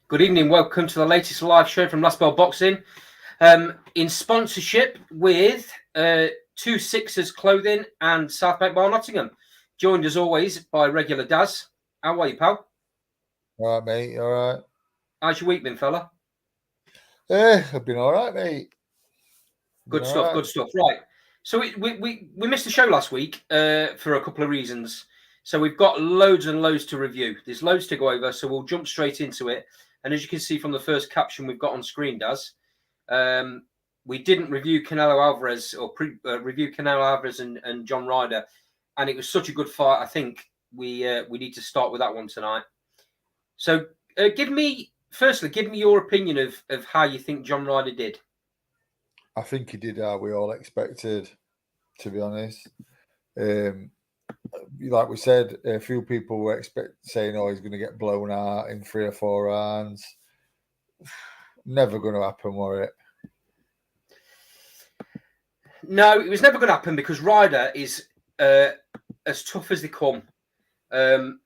Good evening. Welcome to the latest live show from Last Bell Boxing. In sponsorship with 2 Sixers Clothing and South Bank Bar Nottingham. Joined as always by regular Daz. How are you, pal? All right, mate. All right. How's your week been, fella? I've been all right, mate. Good stuff. Right. Good stuff. Right. So we missed the show last week for a couple of reasons. So we've got loads and loads to review. There's loads to go over, so we'll jump straight into it. And as you can see from the first caption we've got on screen, Daz, we didn't review Canelo Alvarez or review Canelo Alvarez and John Ryder, and it was such a good fight. I think we need to start with that one tonight. So give me your opinion of how you think John Ryder did. I think he did how we all expected, to be honest. Like we said, a few people were saying, "Oh, he's going to get blown out in 3 or 4 rounds." Never going to happen, were it? No, it was never going to happen because Ryder is as tough as they come. I'm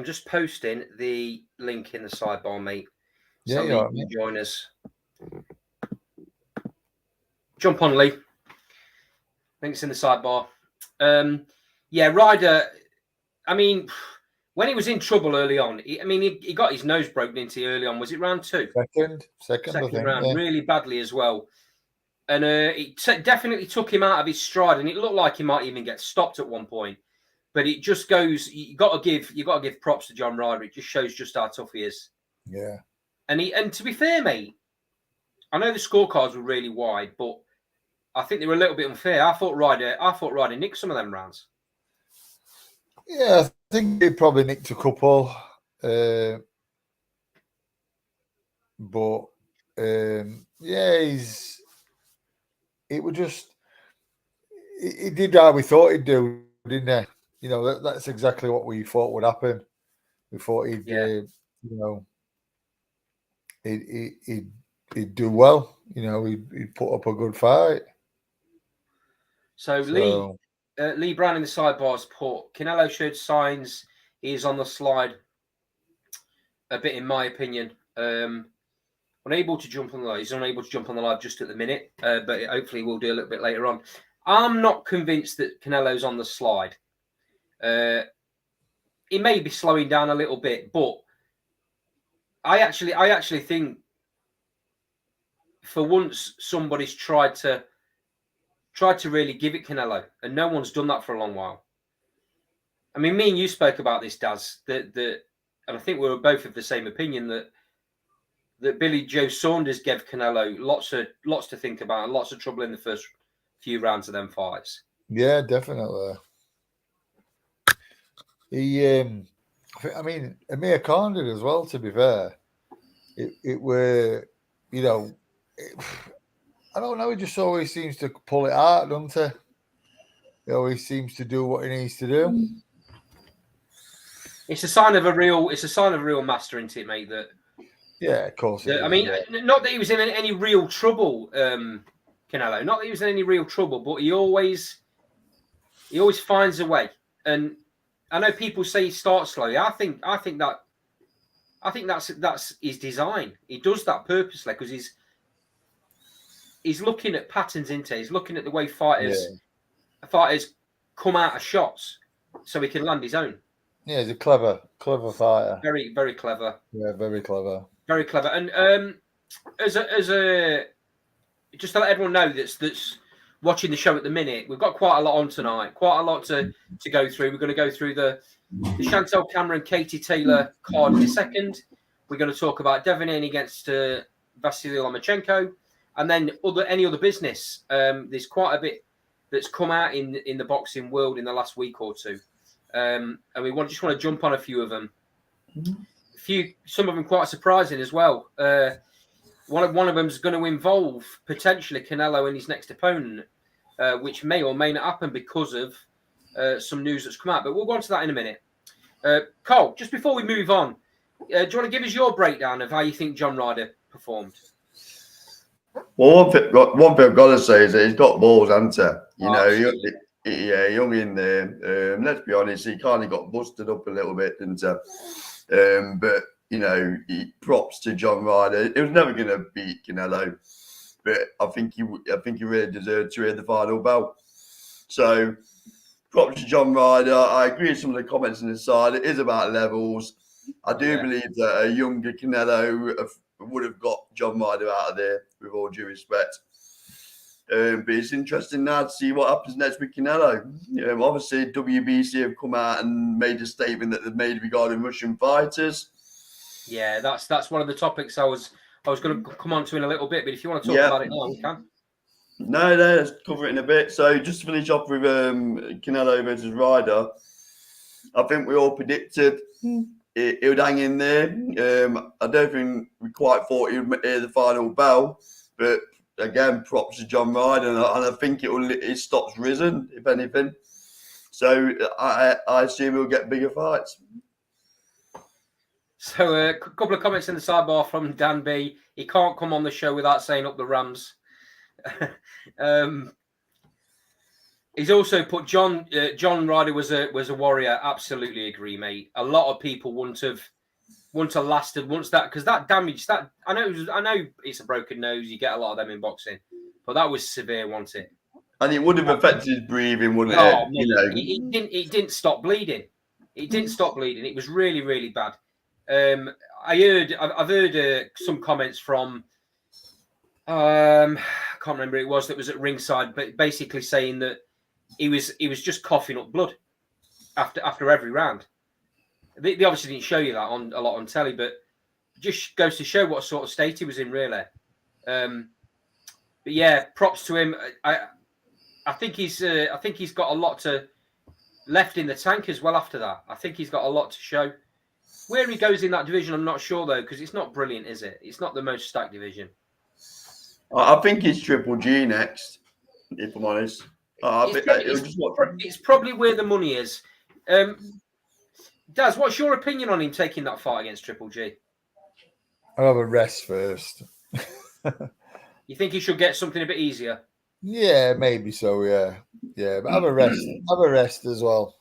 just posting the link in the sidebar, mate. So you can join us. Jump on, Lee. Links in the sidebar. Ryder, I mean, when he was in trouble early on, he got his nose broken into early on. Was it round 2? Second round, really badly as well. And it definitely took him out of his stride, and it looked like he might even get stopped at one point. But it just goes. You got to give props to John Ryder. It just shows just how tough he is. Yeah. And to be fair, mate, I know the scorecards were really wide, but I think they were a little bit unfair. I thought Ryder nicked some of them rounds. Yeah, I think he probably nicked a couple. It was just he did how we thought he'd do, didn't he? That's exactly what we thought would happen. We thought he'd he'd do well. He'd put up a good fight. So Lee Brown in the sidebars put Canelo showed signs he's on the slide a bit, in my opinion. Unable to jump on the live. He's unable to jump on the live just at the minute, but hopefully we'll do a little bit later on. I'm not convinced that Canelo's on the slide. He may be slowing down a little bit, but I actually think for once somebody's tried to really give it Canelo, and no one's done that for a long while. I mean, me and you spoke about this, Daz, and I think we were both of the same opinion that Billy Joe Saunders gave Canelo lots to think about and lots of trouble in the first few rounds of them fights. Yeah, definitely. Amir Khan did as well, to be fair. It were, I don't know, he just always seems to pull it out, doesn't he? He always seems to do what he needs to do. It's a sign of a real master, isn't it, mate? Yeah, of course. I mean, not that he was in any real trouble, Canelo. Not that he was in any real trouble, but he always finds a way. And I know people say he starts slowly. I think that's his design. He does that purposely because he's looking at patterns, isn't he? He's looking at the way fighters come out of shots, so he can land his own. Yeah, he's a clever fighter. Very, very clever. Yeah, very clever. Very clever. And as a just to let everyone know that's watching the show at the minute, we've got quite a lot on tonight. Quite a lot to go through. We're going to go through the Chantelle Cameron, Katie Taylor card in a second. We're going to talk about Devin Haney against Vasily Lomachenko, and then any other business. There's quite a bit that's come out in the boxing world in the last week or two. And we just want to jump on a few of them. Some of them quite surprising as well. One of them is going to involve potentially Canelo and his next opponent, which may or may not happen because of some news that's come out. But we'll go on to that in a minute. Cole, just before we move on, do you want to give us your breakdown of how you think John Ryder performed? Well, one thing I've got to say is that he's got balls, hasn't he? He hung in there. Let's be honest, he kind of got busted up a little bit, didn't he? But props to John Ryder. It was never going to beat Canelo, but I think he really deserved to hear the final bell. So props to John Ryder. I agree with some of the comments on his side. It is about levels. I do believe that a younger Canelo would have got John Ryder out of there, with all due respect. But it's interesting now to see what happens next with Canelo. Obviously, WBC have come out and made a statement that they've made regarding Russian fighters. Yeah, that's one of the topics I was going to come on to in a little bit. But if you want to talk about it now, we can. No, let's cover it in a bit. So just to finish off with Canelo versus Ryder, I think we all predicted it would hang in there. I don't think we quite thought he would hear the final bell, but again, props to John Ryder, and I think it stops risen, if anything. So I assume we'll get bigger fights. So a couple of comments in the sidebar from Dan B. He can't come on the show without saying up the Rams. He's also put John Ryder was a warrior. Absolutely agree, mate. A lot of people wouldn't have lasted once that, because that damage, that I know it's a broken nose. You get a lot of them in boxing, but that was severe, wasn't it? And it would have affected his breathing, wouldn't it? It didn't stop bleeding. It didn't stop bleeding. It was really, really bad. I've heard some comments from I can't remember who it was that was at ringside, but basically saying that he was just coughing up blood after every round. They obviously didn't show you that a lot on telly, but just goes to show what sort of state he was in, really. But yeah, props to him. I think he's got a lot left in the tank as well after that. I think he's got a lot to show. Where he goes in that division, I'm not sure though, because it's not brilliant, is it? It's not the most stacked division. I think it's Triple G next, if I'm honest. It's probably where the money is. Daz, what's your opinion on him taking that fight against Triple G? I'll have a rest first. You think he should get something a bit easier? Yeah, maybe so. Yeah, but have a rest. Have a rest as well.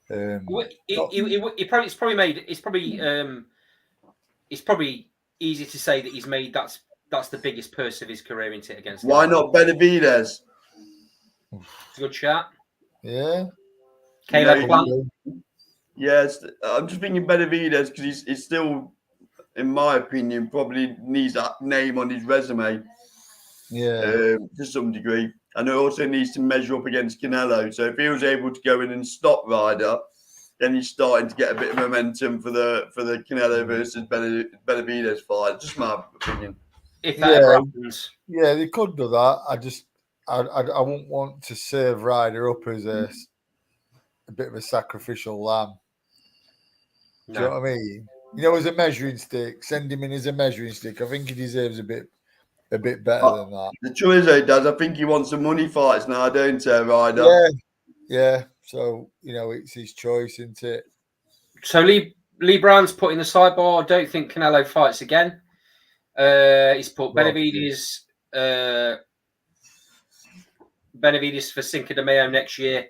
It's probably easy to say that he's made that's the biggest purse of his career, isn't it? Against why not Benavidez? It's a good shot. Yeah. Caleb Plant. Yes, I'm just thinking Benavidez because he's still, in my opinion, probably needs that name on his resume. Yeah. To some degree. And it also needs to measure up against Canelo. So if he was able to go in and stop Ryder, then he's starting to get a bit of momentum for the Canelo versus Benavidez fight. Just my opinion. If that ever happens. Yeah, they could do that. I wouldn't want to serve Ryder up as a bit of a sacrificial lamb. No. Do you know what I mean? As a measuring stick, send him in as a measuring stick. I think he deserves a bit better than that. The truth is, Dad, I think he wants some money fights now, don't you, Ryder? Yeah. So, it's his choice, isn't it? So Lee Brown's put in the sidebar, I don't think Canelo fights again. He's put Benavidez for Cinco de Mayo next year.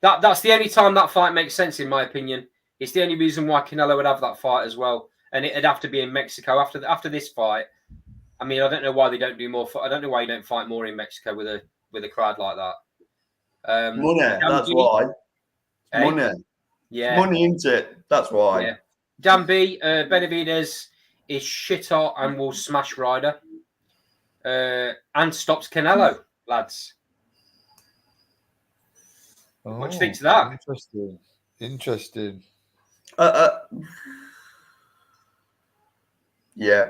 That's the only time that fight makes sense, in my opinion. It's the only reason why Canelo would have that fight as well. And it'd have to be in Mexico after this fight. I mean, I don't know why they don't do more. I don't know why you don't fight more in Mexico with a crowd like that. Money, that's why. Money. Yeah. Money into it. That's why. Yeah. Dan B, Benavidez is shit hot and will smash Ryder. And stops Canelo, lads. What do you think to that? Interesting. Yeah.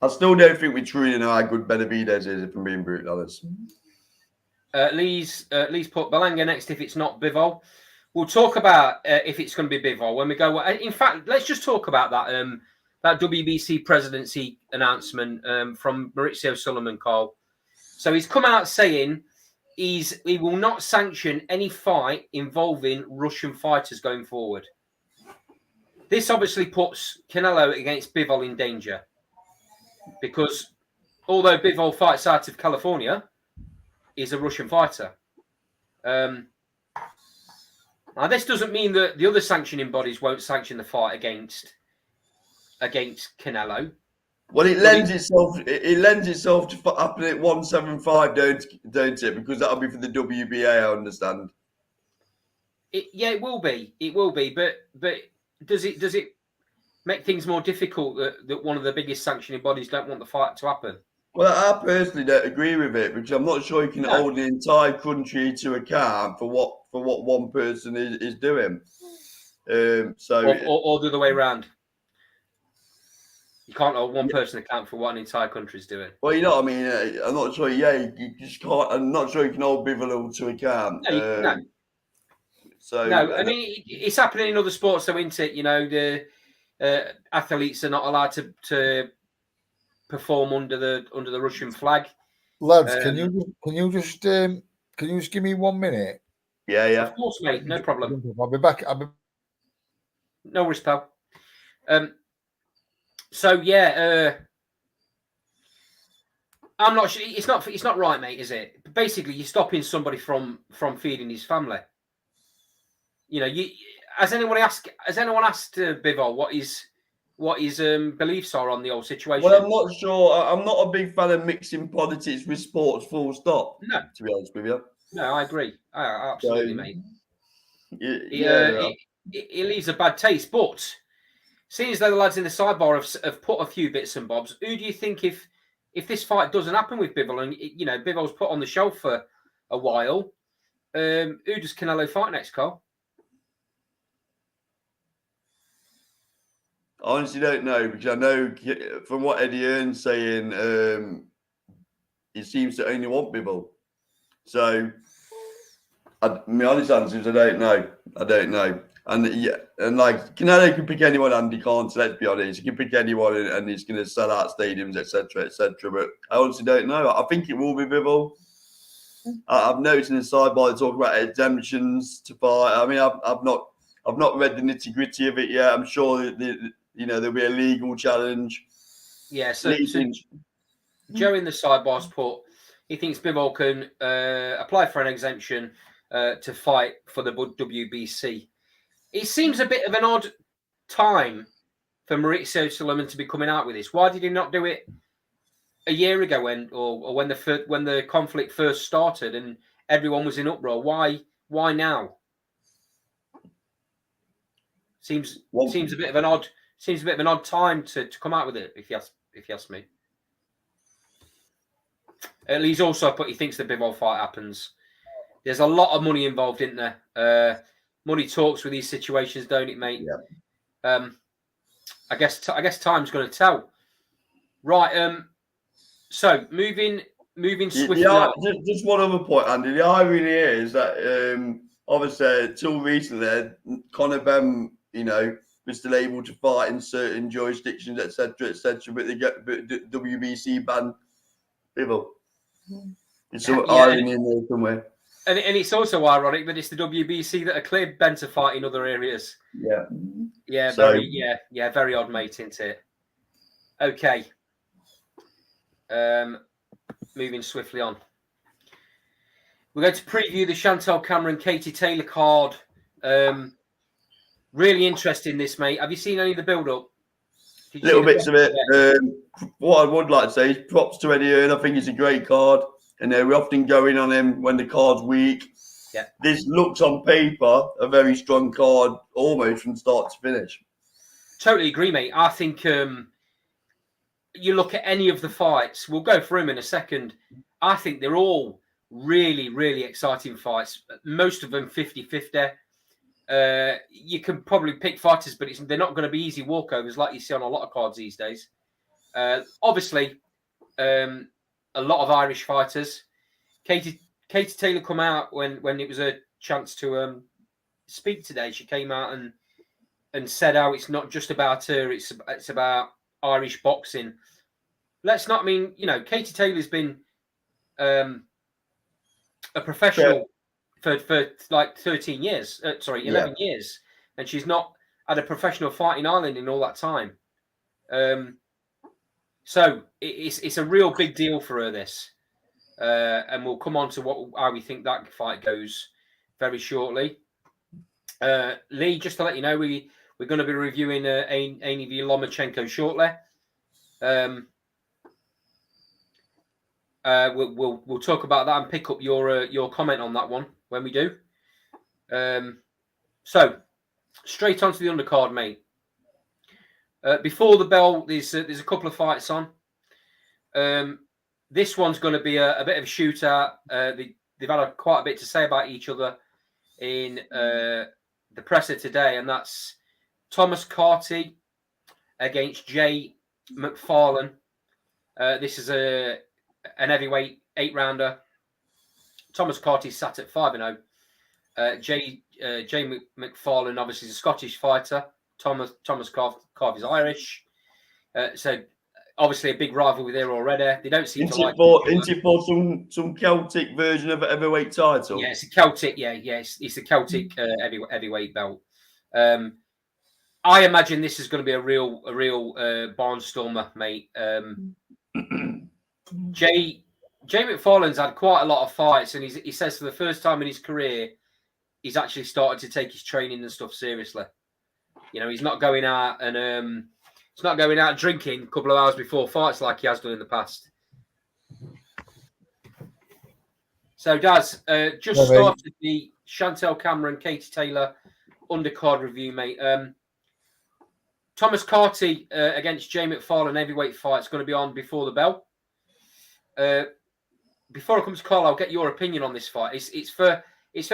I still don't think we truly know how good Benavidez is, if I'm being brutally honest. Lee's put Belanga next if it's not Bivol. We'll talk about if it's going to be Bivol when we go. In fact, let's just talk about that WBC presidency announcement from Maurizio Sulaiman, Carl. So he's come out saying he will not sanction any fight involving Russian fighters going forward. This obviously puts Canelo against Bivol in danger because although Bivol fights out of California, he's a Russian fighter. Now, this doesn't mean that the other sanctioning bodies won't sanction the fight against Canelo. Well, it lends itself to happening at 175, don't it? Because that'll be for the WBA, I understand. It will be. It will be. But does it make things more difficult that one of the biggest sanctioning bodies don't want the fight to happen? Well, I personally don't agree with it because I'm not sure you can hold the entire country to account for what one person is doing. Or the other way around. You can't hold one person account for what an entire country is doing. Well, you know what I mean. I'm not sure. Yeah, you just can't. I'm not sure you can hold Bivol to account. No. So no, I mean it's happening in other sports, though, isn't it? You know, the athletes are not allowed to perform under the Russian flag. Lads, can you just give me 1 minute? Yeah. Of course, mate. No problem. I'll be back. No worries, pal. So yeah, I'm not sure. It's not right, mate, is it? Basically, you're stopping somebody from feeding his family. You know, has anyone asked Bivol what his beliefs are on the whole situation? Well, I'm not sure. I'm not a big fan of mixing politics with sports. Full stop. No, to be honest with you. No, I agree. Absolutely, mate. It leaves a bad taste. But seeing as though the lads in the sidebar have put a few bits and bobs, who do you think if this fight doesn't happen with Bivol and Bivol's put on the shelf for a while, who does Canelo fight next, Carl? I honestly don't know because I know from what Eddie Hearn's saying, he seems to only want Bivol. So, my honest answer is I don't know. And like Canelo can pick anyone, and he can't. So let's be honest, he can pick anyone, and he's going to sell out stadiums, etc., etc. But I honestly don't know. I think it will be Bivol. I've noticed in the sidebar they talk about exemptions to fight. I mean, I've not read the nitty gritty of it yet. I'm sure there'll be a legal challenge. Yeah. So Joe in the sidebars put he thinks Bivol can apply for an exemption to fight for the WBC. It seems a bit of an odd time for Maurizio Sulaiman to be coming out with this. Why did he not do it a year ago when the conflict first started and everyone was in uproar? Why now? Seems a bit of an odd time to come out with it. If you ask me. He's also put he thinks the Bivol fight happens. There's a lot of money involved, isn't there? Money talks with these situations, don't it, mate? Yeah. I guess time's going to tell. Right. So moving swiftly. Yeah. Just one other point, Andy. The irony is that obviously till recently, Conor Benn, was still able to fight in certain jurisdictions, etc., but the WBC banned Bivol. There's some irony in there somewhere. And it's also ironic that it's the WBC that are cleared Ben to fight in other areas. Yeah. Yeah, very odd, mate, isn't it? Okay. Moving swiftly on. We're going to preview the Chantelle Cameron, Katie Taylor card. Really interesting, this, mate. Have you seen any of the build-up? Little bits of it. What I would like to say is props to Eddie Hearn. I think it's a great card. And we often go in on him when the card's weak. Yeah. This looks on paper a very strong card, almost from start to finish. Totally agree, mate. I think you look at any of the fights, we'll go through them in a second. I think they're all really, really exciting fights. Most of them 50-50. You can probably pick fighters, but they're not going to be easy walkovers like you see on a lot of cards these days. Obviously, a lot of Irish fighters. Katie Taylor come out when it was a chance to speak today. She came out and said how it's not just about her, it's about Irish boxing. Katie Taylor's been a professional for like 13 years. 11 years, and she's not had a professional fight in Ireland in all that time. So it's a real big deal for her, this. And we'll come on to how we think that fight goes very shortly. Lee, just to let you know, we're going to be reviewing Haney v Lomachenko shortly. We'll talk about that and pick up your comment on that one when we do. So straight onto the undercard, mate. Before the bell, there's a couple of fights on. This one's going to be a bit of a shootout. They've had quite a bit to say about each other in the presser today, and that's Thomas Carty against Jay McFarlane. This is an heavyweight 8-rounder. Thomas Carty sat at 5-0. Jay McFarlane, obviously, is a Scottish fighter. Thomas Carty is Irish. So obviously a big rivalry there already. They don't seem to like. Isn't it for some Celtic version of a heavyweight title? Yeah, it's a Celtic. It's a Celtic heavyweight belt. I imagine this is going to be a real barnstormer, mate. Jay McFarlane's had quite a lot of fights, and he says for the first time in his career, he's actually started to take his training and stuff seriously. You know, he's not going out and he's not going out drinking a couple of hours before fights like he has done in the past. So, Daz, started the Chantelle Cameron, Katie Taylor undercard review, mate. Thomas Carty against Jay McFarlane heavyweight fight is going to be on before the bell. Before I come to Carl, I'll get your opinion on this fight. It's for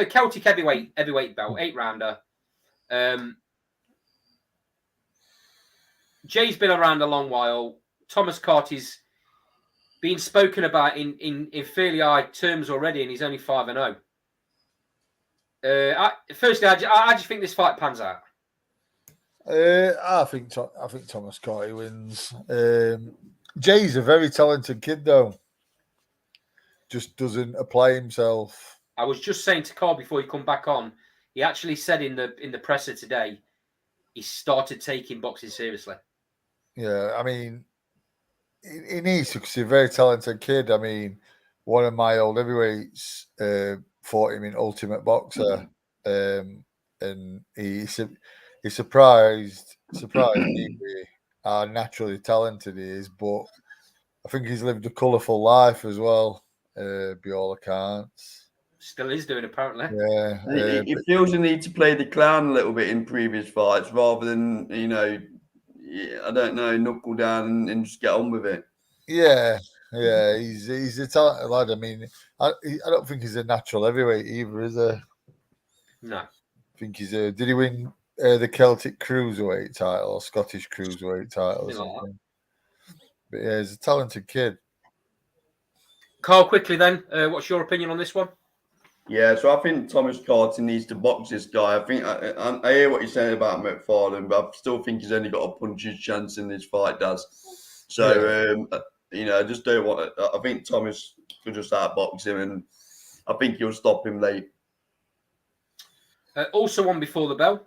Celtic heavyweight belt, 8-rounder. Jay's been around a long while. Thomas Carty's been spoken about in fairly high terms already, and he's only 5-0. Firstly, how do you think this fight pans out? I think Thomas Carty wins. Jay's a very talented kid, though. Just doesn't apply himself. I was just saying to Carl before he come back on, he actually said in the presser today, he started taking boxing seriously. Yeah, I mean, he needs to, because he's a very talented kid. I mean, one of my old heavyweights fought him in Ultimate Boxer, and he surprised me with how naturally talented he is. But I think he's lived a colourful life as well, by all accounts. Still is doing, apparently. Yeah. He feels the need to play the clown a little bit in previous fights rather than, I don't know, knuckle down and just get on with it. Yeah, he's a talented lad. I mean, I don't think he's a natural heavyweight either, is he? No. I think he's a. Did he win the Celtic Cruiserweight title or Scottish Cruiserweight title or something? But yeah, he's a talented kid. Carl, quickly then, what's your opinion on this one? Yeah, so I think Thomas Carty needs to box this guy. I think I hear what you're saying about McFarlane, but I still think he's only got a puncher's chance in this fight, does. So, I just don't want to. I think Thomas could just outbox him, and I think he'll stop him late. Also, one before the bell.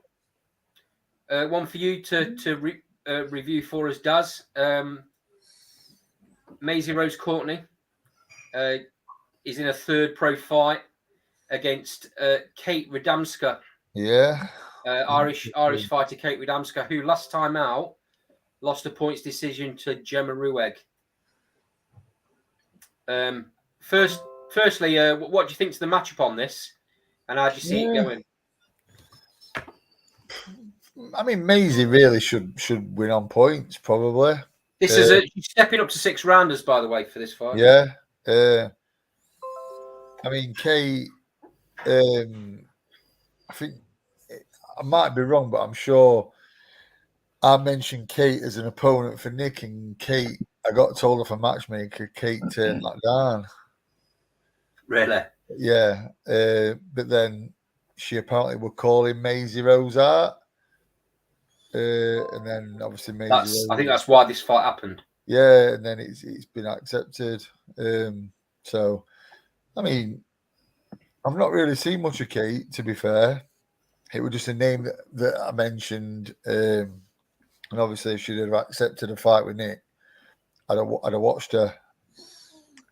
One for you to review for us, Daz. Maisie Rose Courtney is in a third pro fight against Kate Radomska. Yeah. Irish fighter Kate Radomska, who last time out lost a points decision to Gemma Rueg. Firstly, what do you think to the matchup on this, and how do you see it going? I mean, Maisie really should win on points, probably. This is she's stepping up to 6-rounders, by the way, for this fight. Yeah. I mean, Kate. I think I might be wrong, but I'm sure I mentioned Kate as an opponent for Nick, and Kate, I got told off a matchmaker, Kate turned that down. Really? Yeah. But then she apparently would call him Maisie Rose Art. And then obviously Maisie Rose. I think that's why this fight happened. Yeah, and then it's been accepted. So, I mean, I've not really seen much of Kate, to be fair. It was just a name that I mentioned. And obviously, if she'd have accepted a fight with Nick, I'd have watched her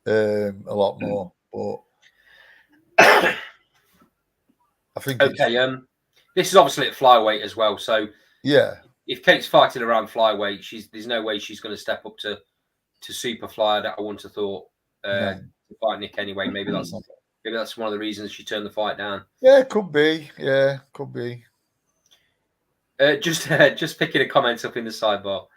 a lot more. But I think okay. This is obviously at flyweight as well. So Yeah. if Kate's fighting around flyweight, there's no way she's going to step up to super flyer. That I wouldn't have thought to fight Nick anyway. Maybe that's one of the reasons she turned the fight down. Yeah, could be. Yeah, could be. Just picking a comment up in the sidebar.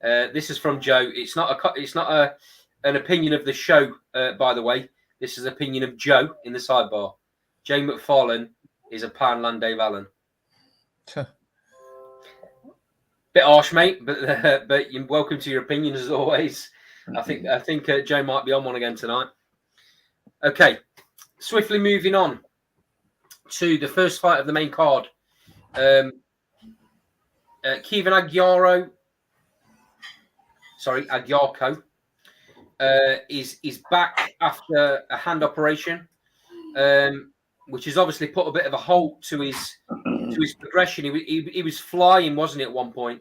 This is from Joe. It's not an opinion of the show, by the way. This is opinion of Joe in the sidebar. Jay McFarlane is a Poundland Dave Allen. Bit harsh, mate, but you're welcome to your opinion as always. I think Joe might be on one again tonight. Okay, swiftly moving on to the first fight of the main card. Kevin Aguiarco is back after a hand operation, which has obviously put a bit of a halt to his progression. He was flying, wasn't he, at one point?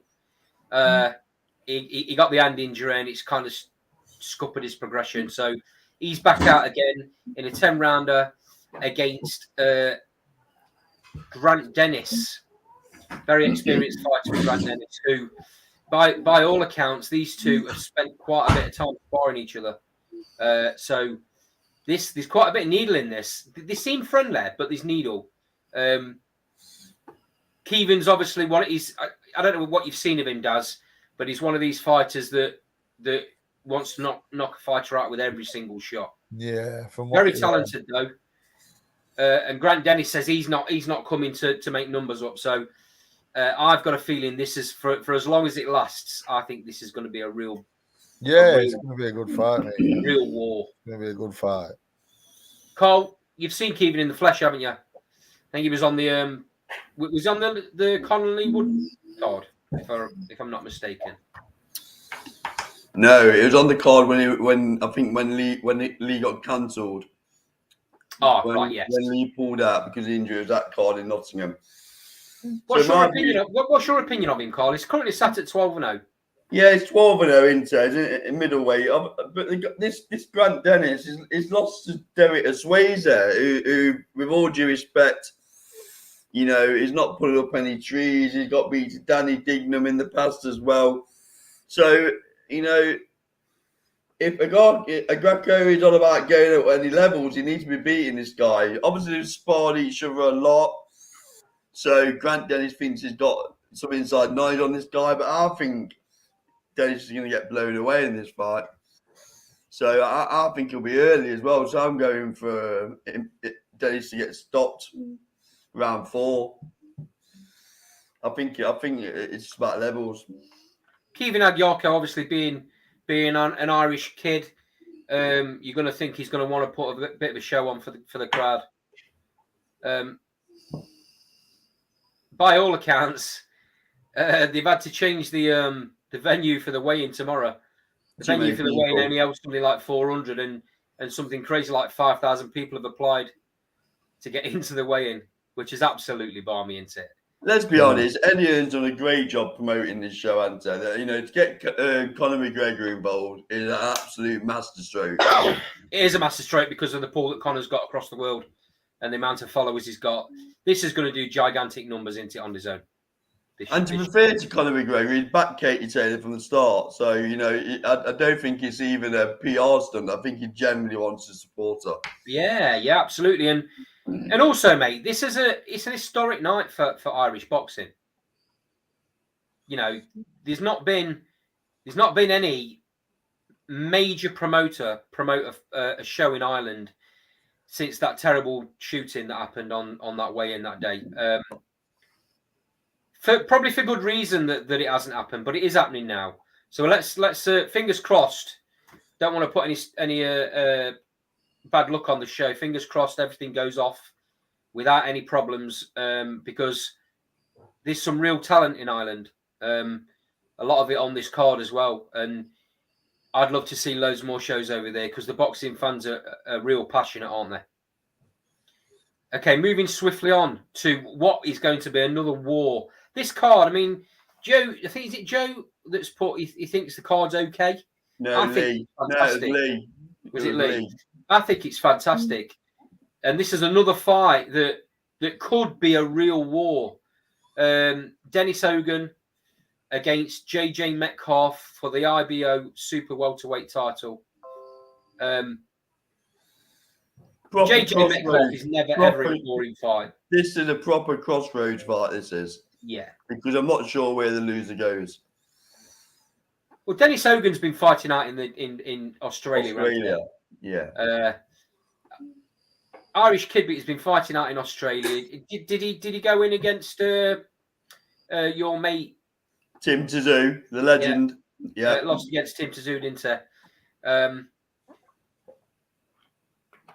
He got the hand injury and it's kind of scuppered his progression. So he's back out again in a 10-rounder against Grant Dennis. Very experienced fighter with Grant Dennis, who, by all accounts, these two have spent quite a bit of time sparring each other. So there's quite a bit of needle in this. They seem friendly, but there's needle. Kevin's obviously I don't know what you've seen of him, Daz, but he's one of these fighters that wants to knock a fighter out with every single shot. Yeah, very talented though. And Grant Dennis says he's not coming to make numbers up. So I've got a feeling this is for as long as it lasts. I think this is going to be a real. Yeah, it's going to be a good fight, mate. Real war. It's going to be a good fight. Carl, you've seen Kevin in the flesh, haven't you? I think he was on the the Connolly Wood card, if I'm not mistaken. No, it was on the card when Lee got cancelled. Oh, right, yes. When Lee pulled out because of the injury of that card in Nottingham. What's your opinion of him, Carl? He's currently sat at 12-0. Yeah, it's 12-0 into middleweight. But this Grant Dennis is lost to Derek Aswazer, who, with all due respect, he's not putting up any trees. He's got beat to Danny Dignam in the past as well. So, if Aguiarco is all about going up any levels, he needs to be beating this guy. Obviously, they've sparred each other a lot. So Grant Dennis thinks he's got some inside knowledge on this guy, but I think Dennis is going to get blown away in this fight. So I think he'll be early as well. So I'm going for Dennis to get stopped round 4. I think it's about levels. Kevin Aguiarco, obviously being an Irish kid, you're going to think he's going to want to put a bit of a show on for the crowd. By all accounts, they've had to change the venue for the weigh-in tomorrow. The venue for the weigh-in only held something like 400, and something crazy like 5,000 people have applied to get into the weigh-in, which is absolutely balmy, isn't it? Let's be honest, Eddie Hearn's done a great job promoting this show, hasn't he? To get Conor McGregor involved is an absolute masterstroke. It is a masterstroke because of the pull that Conor's got across the world and the amount of followers he's got. This is going to do gigantic numbers into it on his own. And to be fair to Conor McGregor, he's backed Katie Taylor from the start. So, I don't think it's even a PR stunt. I think he genuinely wants to support her. Yeah, absolutely. And also, mate, it's an historic night for Irish boxing. There's not been any major promoter promote a show in Ireland since that terrible shooting that happened on that weigh-in that day. Probably for good reason that it hasn't happened, but it is happening now. So let's fingers crossed. Don't want to put any bad luck on the show. Fingers crossed everything goes off without any problems, because there's some real talent in Ireland. A lot of it on this card as well, and I'd love to see loads more shows over there because the boxing fans are real passionate, aren't they? Okay, moving swiftly on to what is going to be another war. This card, I mean, Joe, I think, is it Joe that's put, he thinks the card's okay? No, Lee. Was it Lee? I think it's fantastic. And this is another fight that that could be a real war. Dennis Hogan against JJ Metcalf for the IBO Super Welterweight title. JJ Metcalf is never ever a boring fight. This is a proper crossroads fight. This is. Yeah. Because I'm not sure where the loser goes. Well, Dennis Hogan's been fighting out in Australia. Yeah. Irish Kidbit has been fighting out in Australia. Did he go in against your mate Tim Tszyu, the legend? Yeah. Lost against Tim Tszyu, didn't he?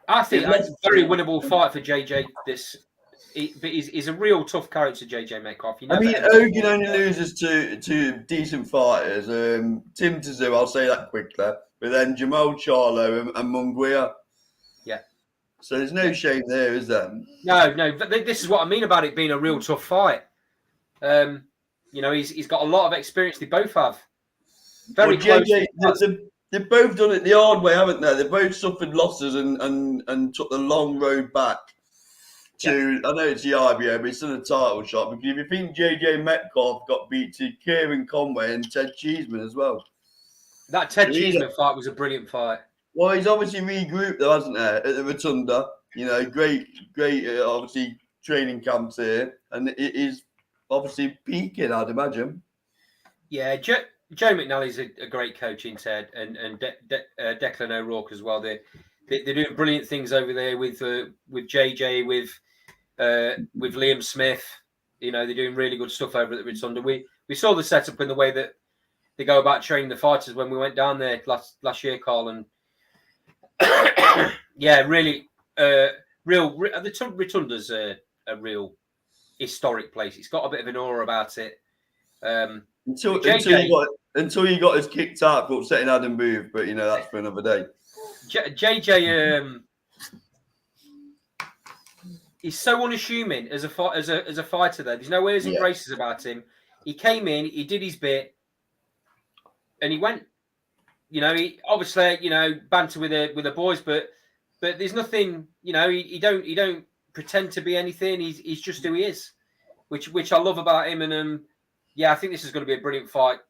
I think that's a very winnable fight for JJ. But he's a real tough character, JJ Metcalf. Hogan only loses to decent fighters. Tim Tszyu, I'll say that quickly. But then Jamal Charlo and Munguia. Yeah. So there's no shame there, is there? No. This is what I mean about it being a real tough fight. He's got a lot of experience. They both have. Very close. They've both done it the hard way, haven't they? They both suffered losses and took the long road back to. I know it's the IBO, but it's still a title shot. Because if you think JJ Metcalf got beat to Kieran Conway and Ted Cheeseman as well. That Ted Cheeseman fight was a brilliant fight. Well, he's obviously regrouped though, hasn't he? At the Rotunda, great, obviously training camps here, and it is obviously peaking, I'd imagine. Yeah, Joe McNally's a great coach in Ted, and Declan O'Rourke as well. They're doing brilliant things over there with JJ, with Liam Smith. They're doing really good stuff over at the Rotunda. We saw the setup in the way that they go about training the fighters when we went down there last year, Carl, and yeah, really, the Rotunda's a real historic place. It's got a bit of an aura about it. Until he got us kicked out for upsetting Adam Booth, but that's for another day. JJ he's so unassuming as a fighter. There, there's no airs and graces about him. He came in, he did his bit, and he went. He obviously banter with the boys, but there's nothing. He don't pretend to be anything. He's just who he is, which I love about him. And I think this is going to be a brilliant fight.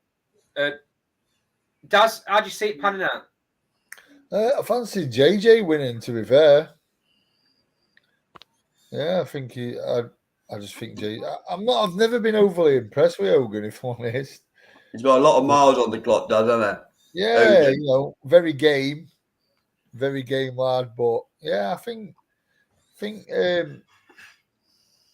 Daz, how do you see it panning out? I fancy JJ winning, to be fair. Yeah, I think I just think I've never been overly impressed with Hogan, if I'm honest. He's got a lot of miles on the clock, Dad, hasn't he? Yeah, very game lad. But yeah, I think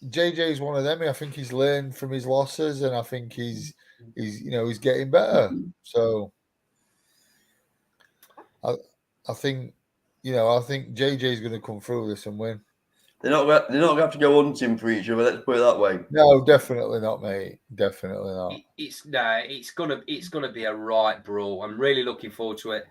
JJ's one of them. I think he's learned from his losses, and I think he's getting better. So I think JJ's going to come through this and win. They're not going to have to go hunting for each other. Let's put it that way. No, definitely not, mate. Definitely not. It's gonna be a right brawl. I'm really looking forward to it.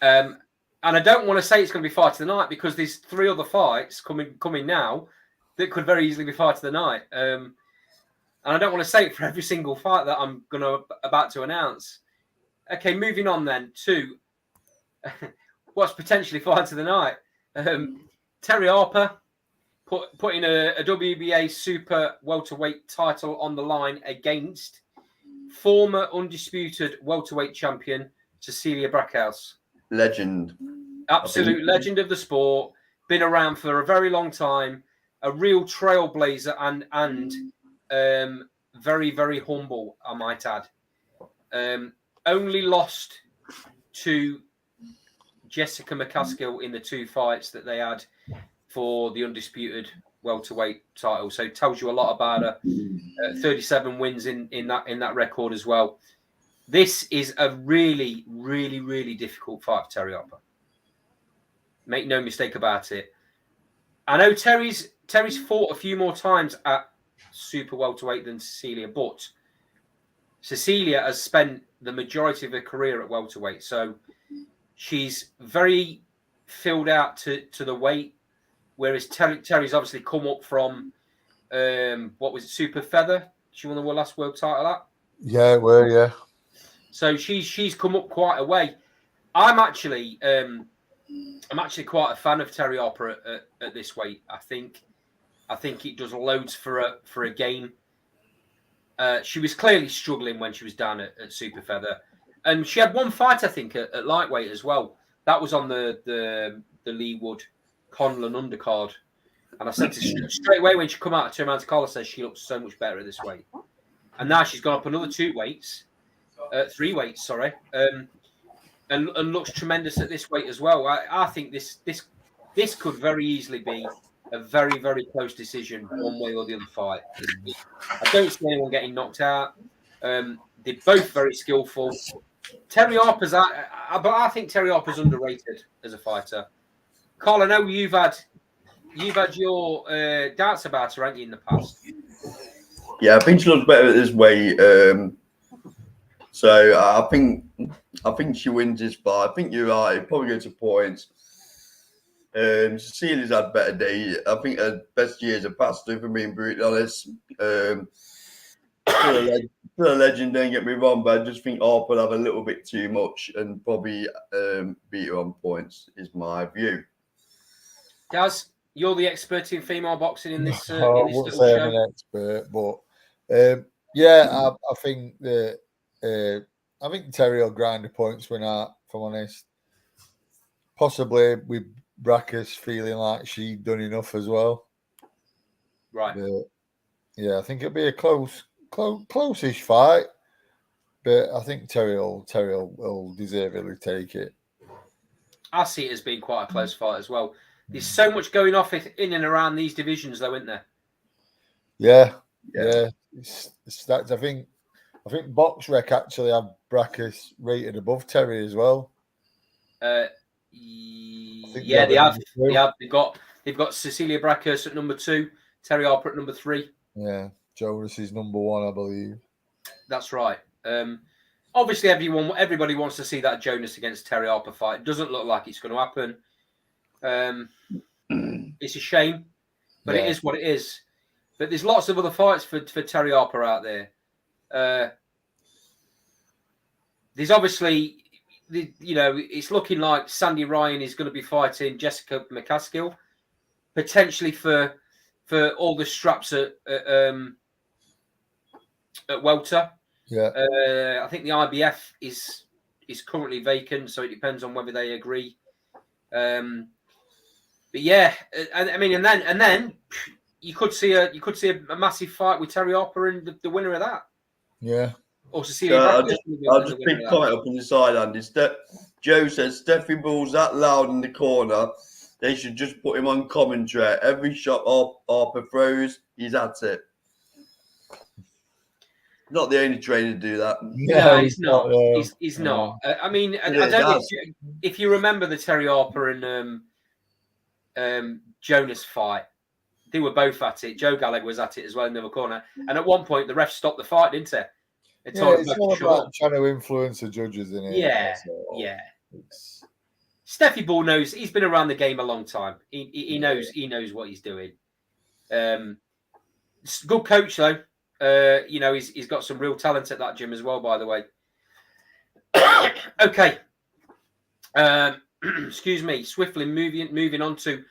And I don't want to say it's going to be fight of the night because there's 3 other fights coming now that could very easily be fight of the night. And I don't want to say it for every single fight that I'm about to announce. Okay, moving on then to what's potentially fight of the night. Terry Harper putting a WBA Super Welterweight title on the line against former undisputed welterweight champion Cecilia Brackhouse. Legend. Absolute legend of the sport. Been around for a very long time. A real trailblazer and very, very humble, I might add. Only lost to Jessica McCaskill in the 2 fights that they had for the undisputed welterweight title. So it tells you a lot about her. 37 wins in that record as well. This is a really, really, really difficult fight for Terry Harper. Make no mistake about it. I know Terry's fought a few more times at super welterweight than Cecilia, but Cecilia has spent the majority of her career at welterweight. So she's very filled out to the weight, whereas Terry's obviously come up from what was it, super feather? She won the last world title at. Yeah, well, yeah. So she's come up quite a way. I'm actually quite a fan of Terry Harper at this weight. I think I think it does loads for a game. She was clearly struggling when she was down at super feather, and she had one fight, I think, at lightweight as well. That was on the Lee Wood Conlon undercard, and I said to straight away when she come out of 2 rounds, Carla says she looks so much better at this weight, and now she's gone up another 3 weights, sorry, and looks tremendous at this weight as well. I think this could very easily be a very, very close decision one way or the other fight. I don't see anyone getting knocked out. They're both very skillful. Terry Harper's, but I think Terry Harper's underrated as a fighter. Carl, I know you've had your doubts about her, haven't you, in the past? Yeah, I think she looks better at this weight. So I think she wins this fight. I think you're right. It probably goes to points. Cecilia's had better days. I think her best years are past her, if I'm being brutally honest. Still a legend, don't get me wrong, but I just think Harper will have a little bit too much and probably beat her on points, is my view. Daz, you're the expert in female boxing in this, I wouldn't say I'm an expert, but I think that I think Terry will grind the points win out, if I'm honest. Possibly with Brackus feeling like she'd done enough as well. Right. But, yeah, I think it'll be a close-ish fight. But I think Terry will deservedly take it. I see it as being quite a close fight as well. There's so much going off in and around these divisions, though, isn't there? Yeah. It's stacked. I think BoxRec actually have Brackus rated above Terry as well. Yeah, they have. They've got Cecilia Brackus at number 2, Terry Harper at number 3. Yeah, Jonas is number 1, I believe. That's right. Obviously, everybody wants to see that Jonas against Terry Harper fight. It doesn't look like it's going to happen. It's a shame, but It is what it is. But there's lots of other fights for Terry Harper out there. There's obviously, it's looking like Sandy Ryan is going to be fighting Jessica McCaskill, potentially for all the straps at welter. Yeah. I think the IBF is currently vacant, so it depends on whether they agree. But yeah, and then you could see a massive fight with Terry Harper and the winner of that. Yeah. Or Cecilia. I'll just pick comment up on the side, Andy. Joe says Steffi Bull's that loud in the corner. They should just put him on commentary. Every shot Harper throws, he's at it. Not the only trainer to do that. No, he's not. He's not. I mean, I don't know if you remember the Terry Harper and Jonas fight. They were both at it. Joe Gallagher was at it as well in the other corner. And at one point, the ref stopped the fight, didn't he? It's all about trying to influence the judges, isn't it? Yeah. Steffi Bull knows. He's been around the game a long time. He knows what he's doing. Good coach, though. He's got some real talent at that gym as well, by the way. Okay. Excuse me. Swiftly moving on to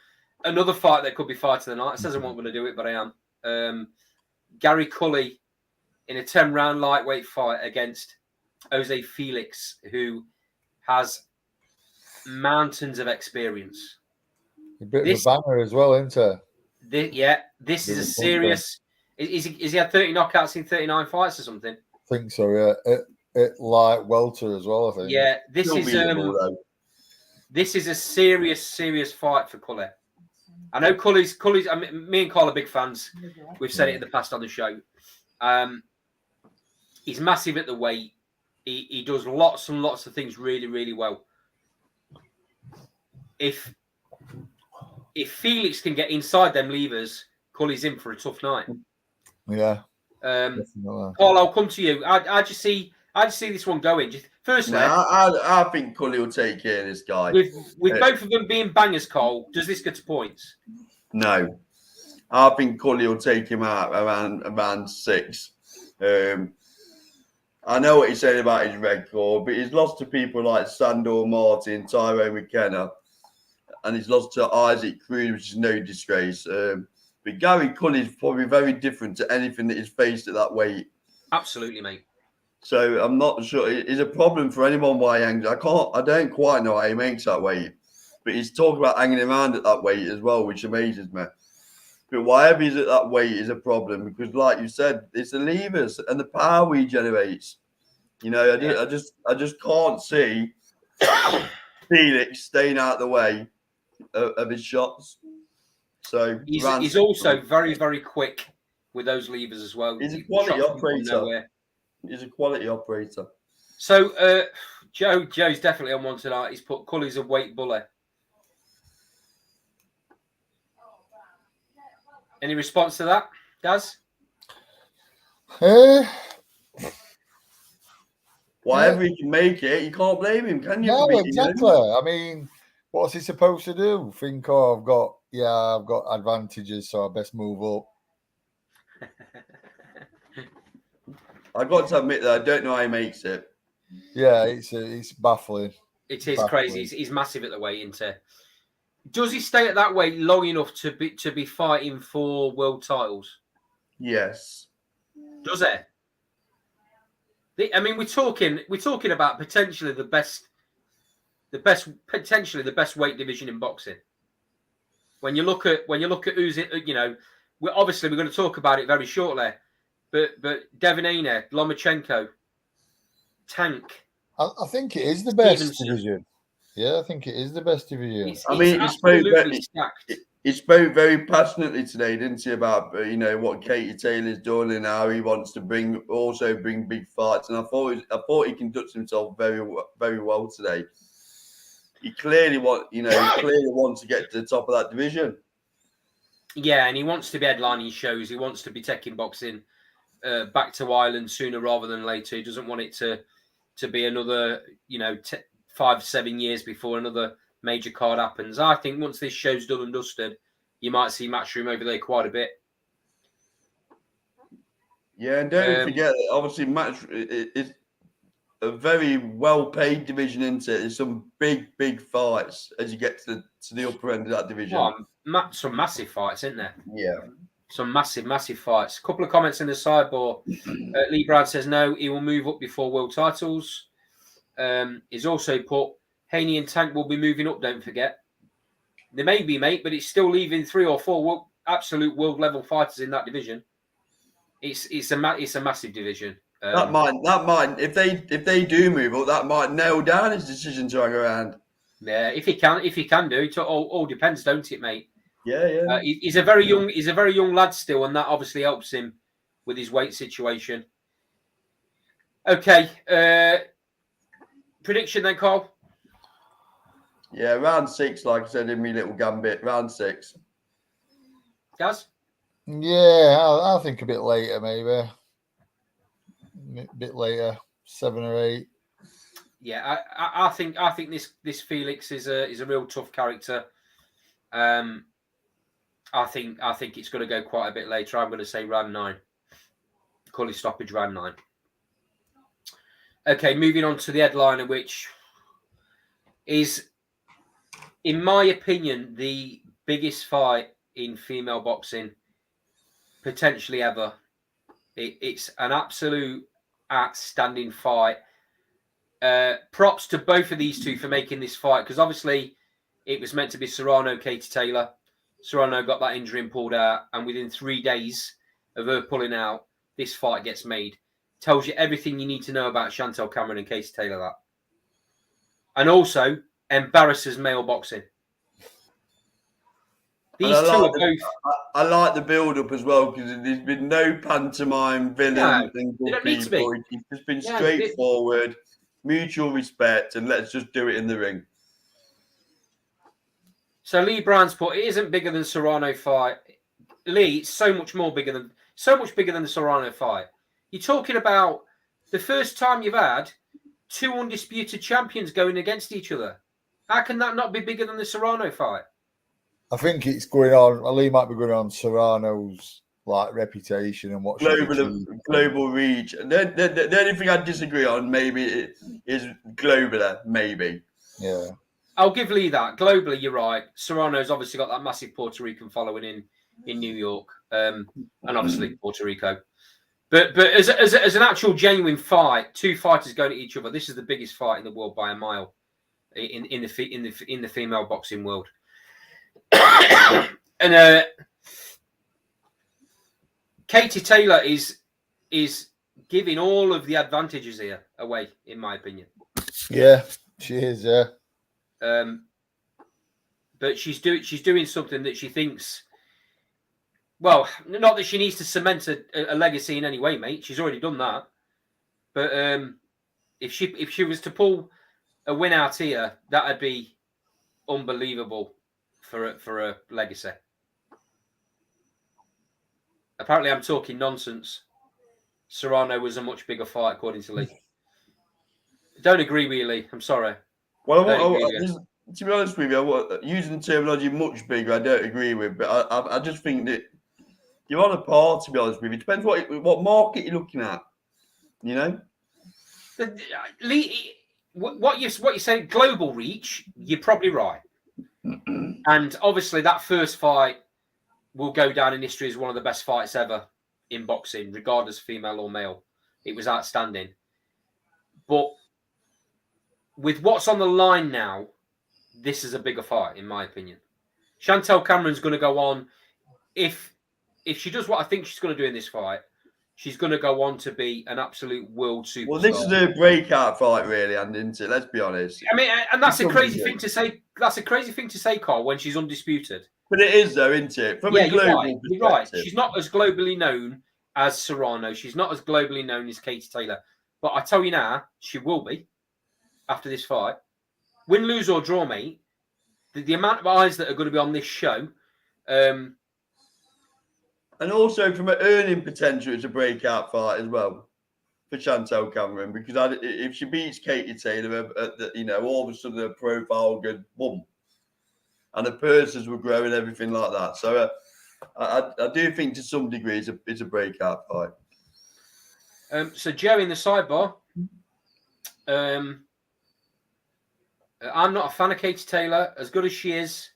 another fight that could be fight of the night. It says I won't going to do it, but I am. Gary Cully in a 10-round lightweight fight against Jose Felix, who has mountains of experience. A bit of a banner as well, isn't it? This is a serious. Is he had 30 knockouts in 39 fights or something? I think so. Yeah, it light welter as well. I think. Yeah, this is a serious fight for Cully. I know Cully's. Me and Carl are big fans. We've said it in the past on the show. He's massive at the weight. He does lots and lots of things really, really well. If Felix can get inside them levers, Cully's in for a tough night. Yeah. Paul, I'll come to you. I just see this one going. Firstly, I think Cully will take care of this guy. With both of them being bangers, Cole, does this get to points? No. I think Cully will take him out around 6. I know what he said about his record, but he's lost to people like Sandor Martin, Tyrone McKenna, and he's lost to Isaac Cruz, which is no disgrace. But Gary Cully is probably very different to anything that is faced at that weight. Absolutely, mate. So I'm not sure it's a problem for anyone why he hangs. I don't quite know how he makes that weight. But he's talking about hanging around at that weight as well, which amazes me. But whatever he's at that weight is a problem because, like you said, it's the levers and the power he generates. I just can't see Felix staying out of the way of his shots. So he's also very, very quick with those levers as well. He's a quality operator. He's a quality operator. So Joe's definitely on one tonight. He's put Cully's a weight bully. Any response to that, Daz? Whatever he can make it, you can't blame him, can you? No, exactly. I mean, what's he supposed to do? Think, I've got advantages, so I best move up. I got to admit that I don't know how he makes it. Yeah, it's baffling. It is crazy. He's massive at the weight, isn't he? Does he stay at that weight long enough to be fighting for world titles? Yes. Does he? I mean, we're talking about potentially the best weight division in boxing. When you look at who's it, we're going to talk about it very shortly. But Devin Haney, Lomachenko, Tank. I think it is the best division. Yeah, I think it is the best division. He spoke very passionately today, didn't he, about what Katie Taylor's done and how he wants to bring big fights. And I thought he conducts himself very well today. He clearly wants to get to the top of that division. Yeah, and he wants to be headlining shows. He wants to be taking boxing back to Ireland sooner rather than later. He doesn't want it to be another 5-7 years before another major card happens. I think once this show's done and dusted, you might see Matchroom over there quite a bit. Yeah, and don't forget that obviously Matchroom is a very well-paid division, isn't it? There's some big fights as you get to the upper end of that division. Well, some massive fights, isn't there? Yeah. Some massive fights. A couple of comments in the sideboard. Lee Brown says no, he will move up before world titles. He's also put Haney and Tank will be moving up, don't forget. They may be, mate, but it's still leaving 3 or 4 absolute world level fighters in that division. It's a massive division. That might if they do move up, that might nail down his decision to hang around. Yeah, if he can do it, all depends, don't it, mate? Yeah. He's a very young lad still, and that obviously helps him with his weight situation. Okay, prediction then, Carl. Yeah, round 6, like I said in my little gambit, round 6. Gaz? Yeah, I think a bit later, maybe. A bit later, 7 or 8. Yeah, I think this Felix is a real tough character. I think it's going to go quite a bit later. I'm going to say round 9. Cully stoppage round 9. Okay, moving on to the headliner, which is, in my opinion, the biggest fight in female boxing potentially ever. It's an absolute outstanding fight. Props to both of these two for making this fight, because obviously it was meant to be Serrano, Katie Taylor. Serrano got that injury and pulled out, and within 3 days of her pulling out, this fight gets made. Tells you everything you need to know about Chantelle Cameron and Katie Taylor, that. And also embarrasses male boxing. These two are both. I like the build-up as well, because there's been no pantomime, villain, and good people. It's just been straightforward, mutual respect, and let's just do it in the ring. So Lee Brown's put, it isn't bigger than Serrano fight. Lee, it's so much bigger than the Serrano fight. You're talking about the first time you've had 2 undisputed champions going against each other. How can that not be bigger than the Serrano fight? I think it's going on. Lee might be going on Serrano's reputation and what global reach. And the only thing I disagree on maybe is globaler, maybe. Yeah. I'll give Lee that. Globally, you're right. Serrano's obviously got that massive Puerto Rican following in New York, and obviously Puerto Rico. But as an actual genuine fight, two fighters going at each other, this is the biggest fight in the world by a mile in the female boxing world. And Katie Taylor is giving all of the advantages here away, in my opinion. Yeah, she is. Yeah. But she's doing something that she thinks. Well, not that she needs to cement a legacy in any way, mate. She's already done that. But if she was to pull a win out here, that'd be unbelievable for a legacy. Apparently, I'm talking nonsense. Serrano was a much bigger fight, according to Lee. Don't agree with you, Lee. I'm sorry. Well, to be honest with you, using the terminology "much bigger," I don't agree with. But I just think that you're on a par. To be honest with you, it depends what market you're looking at. You know, Lee, what you say, global reach. You're probably right. And obviously, that first fight will go down in history as one of the best fights ever in boxing, regardless female or male. It was outstanding. But with what's on the line now, this is a bigger fight, in my opinion. Chantelle Cameron's going to go on. If she does what I think she's going to do in this fight, she's going to go on to be an absolute world superstar. Well, this is a breakout fight, really, and isn't it? Let's be honest. I mean, and that's a crazy thing to say. That's a crazy thing to say, Carl, when she's undisputed. But it is, though, isn't it? From a global perspective. You're right. She's not as globally known as Serrano. She's not as globally known as Katie Taylor. But I tell you now, she will be after this fight. Win, lose, or draw, mate. The amount of eyes that are going to be on this show. And also from an earning potential, it's a breakout fight as well for Chantelle Cameron, because if she beats Katie Taylor, all of a sudden her profile will go boom, and the purses will grow and everything like that. So I do think to some degree it's a breakout fight. So Joe in the sidebar. I'm not a fan of Katie Taylor. As good as she is,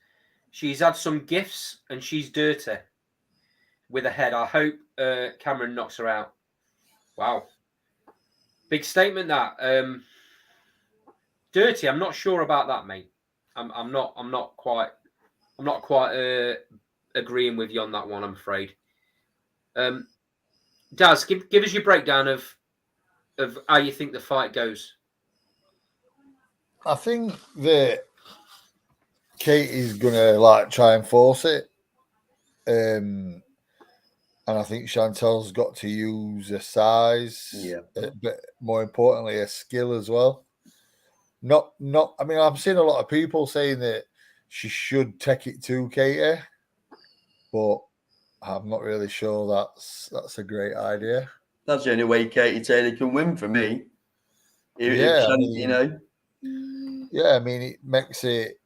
she's had some gifts and she's dirty with her head. I hope Cameron knocks her out. Wow. Big statement that. Dirty, I'm not sure about that, mate. I'm not quite agreeing with you on that one, I'm afraid. Daz, give us your breakdown of how you think the fight goes. I think that Katie's gonna try and force it, and I think Chantelle's got to use her size, but more importantly, her skill as well. Not. I mean, I'm seeing a lot of people saying that she should take it to Katie, but I'm not really sure that's a great idea. That's the only way Katie Taylor can win for me. Yeah, I mean, it makes it.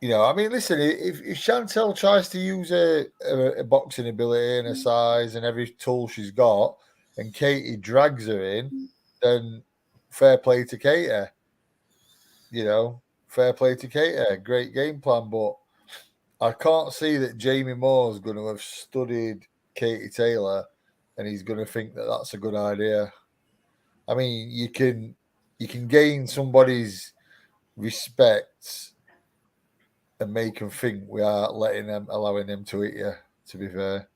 I mean, listen, if Chantelle tries to use her boxing ability and her size and every tool she's got, and Katie drags her in, then fair play to Katie. Fair play to Katie. Great game plan, but I can't see that Jamie Moore's going to have studied Katie Taylor and he's going to think that that's a good idea. I mean, you can gain somebody's respect and make them think we are allowing them to hit you, to be fair.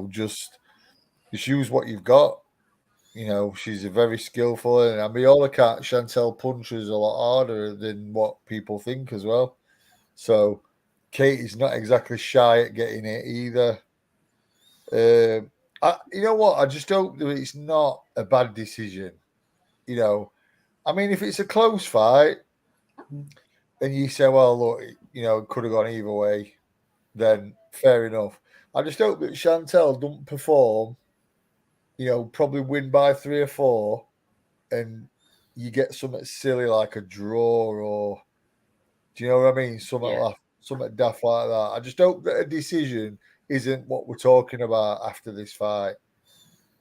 Just use what you've got. She's a very skillful, and I mean, all the Chantelle punches a lot harder than what people think as well. So Katie's not exactly shy at getting it either. You know what? I just hope that it's not a bad decision. I mean, if it's a close fight, and you say, well, look, it could have gone either way, then fair enough. I just hope that Chantelle don't perform, probably win by 3 or 4, and you get something silly like a draw, or do you know what I mean? Something daft like that. I just hope that a decision isn't what we're talking about after this fight.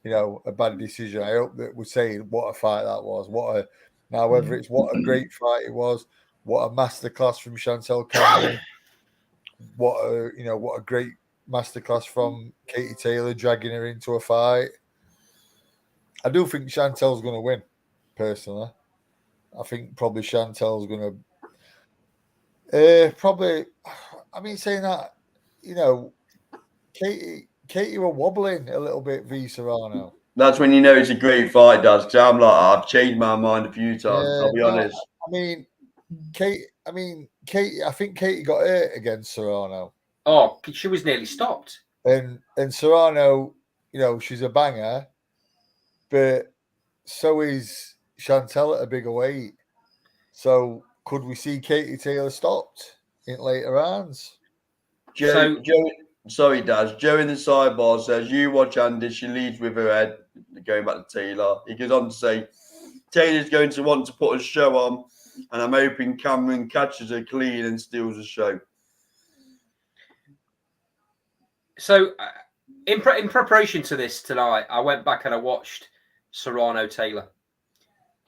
A bad decision. I hope that we're saying what a fight that was. Whether it's what a great fight it was, what a masterclass from Chantelle Cameron, what a great masterclass from Katie Taylor, dragging her into a fight. I do think Chantelle's going to win, personally. I think probably Chantelle's going to probably. I mean, saying that, Katie were wobbling a little bit v Serrano. That's when you know it's a great fight, Daz. Because I'm like, I've changed my mind a few times. I'll be honest. I mean, Katie. I think Katie got hurt against Serrano. Oh, she was nearly stopped. And Serrano, she's a banger, but so is Chantelle at a bigger weight. So could we see Katie Taylor stopped in later rounds? Joe, sorry, Daz. Joe in the sidebar says, you watch Andy, she leads with her head. Going back to Taylor. He goes on to say, Taylor's going to want to put a show on, and I'm hoping Cameron catches her clean and steals the show. So, in preparation to this tonight, I went back and I watched Serrano Taylor.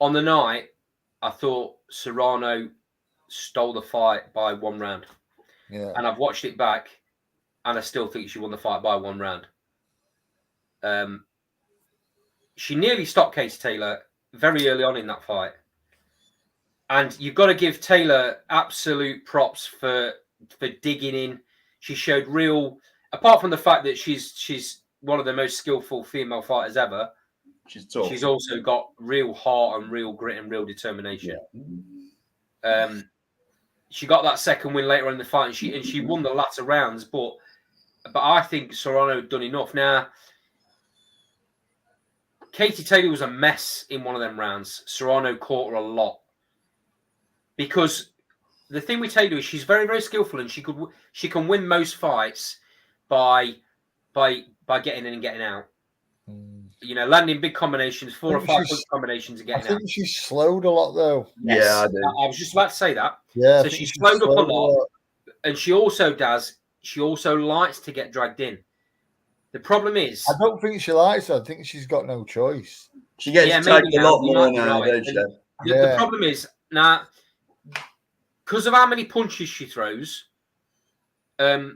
On the night, I thought Serrano stole the fight by 1 round. Yeah. And I've watched it back, and I still think she won the fight by 1 round. She nearly stopped Katie Taylor very early on in that fight. And you've got to give Taylor absolute props for digging in. She showed real, apart from the fact that she's one of the most skillful female fighters ever, she's tough. She's also got real heart and real grit and real determination. Yeah. She got that second win later on in the fight, and she won the latter rounds. But I think Serrano had done enough. Now, Katie Taylor was a mess in one of them rounds. Serrano caught her a lot. Because the thing with Taylor is she's very, very skillful, and she can win most fights by getting in and getting out. Landing big combinations, 4 or 5 punch combinations and getting out. I think she's slowed a lot, though. Yes, yeah, I do. I was just about to say that. Yeah, so she's slowed up a lot, and she also likes to get dragged in. The problem is, I don't think she likes it. I think she's got no choice. She gets tagged a lot more now, don't she? The problem is, now, because of how many punches she throws, a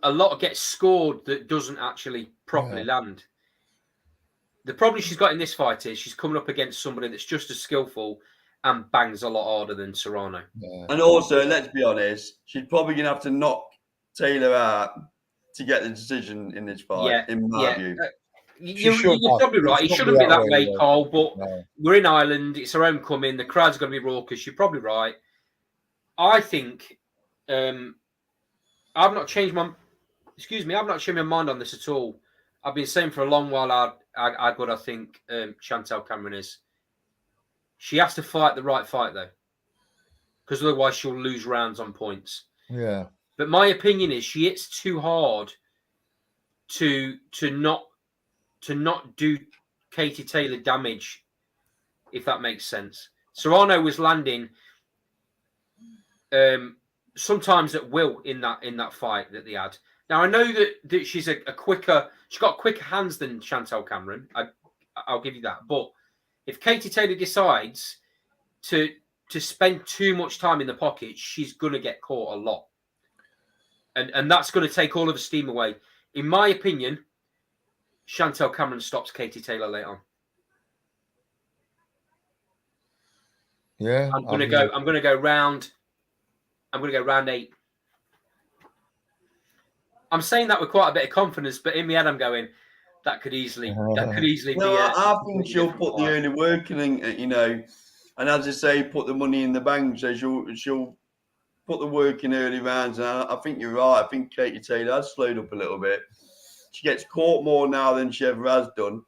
lot gets scored that doesn't actually properly land. The problem she's got in this fight is she's coming up against somebody that's just as skillful and bangs a lot harder than Serrano. Yeah. And also, let's be honest, she's probably going to have to knock Taylor out to get the decision in this fight, in my view. You're probably right. It shouldn't be that way, Cole, but we're in Ireland. It's her homecoming. The crowd's going to be raucous. You're probably right. I think I've not changed my mind on this at all. I've been saying for a long while how good I think Chantelle Cameron is. She has to fight the right fight, though, because otherwise she'll lose rounds on points. Yeah. But my opinion is she hits too hard to not do Katie Taylor damage, if that makes sense. Serrano was landing sometimes at will in that fight that they had. Now I know that she's she's got quicker hands than Chantelle Cameron. I'll give you that. But if Katie Taylor decides to spend too much time in the pocket, she's gonna get caught a lot. And that's going to take all of the steam away. In my opinion, Chantelle Cameron stops Katie Taylor later on. Yeah, I'm going to go round 8. I'm saying that with quite a bit of confidence, but in my head I'm going, that could easily be. I think she'll put the early work in, and as I say, put the money in the bank. So she'll put the work in early rounds, and I think you're right. I think Katie Taylor has slowed up a little bit. She gets caught more now than she ever has done.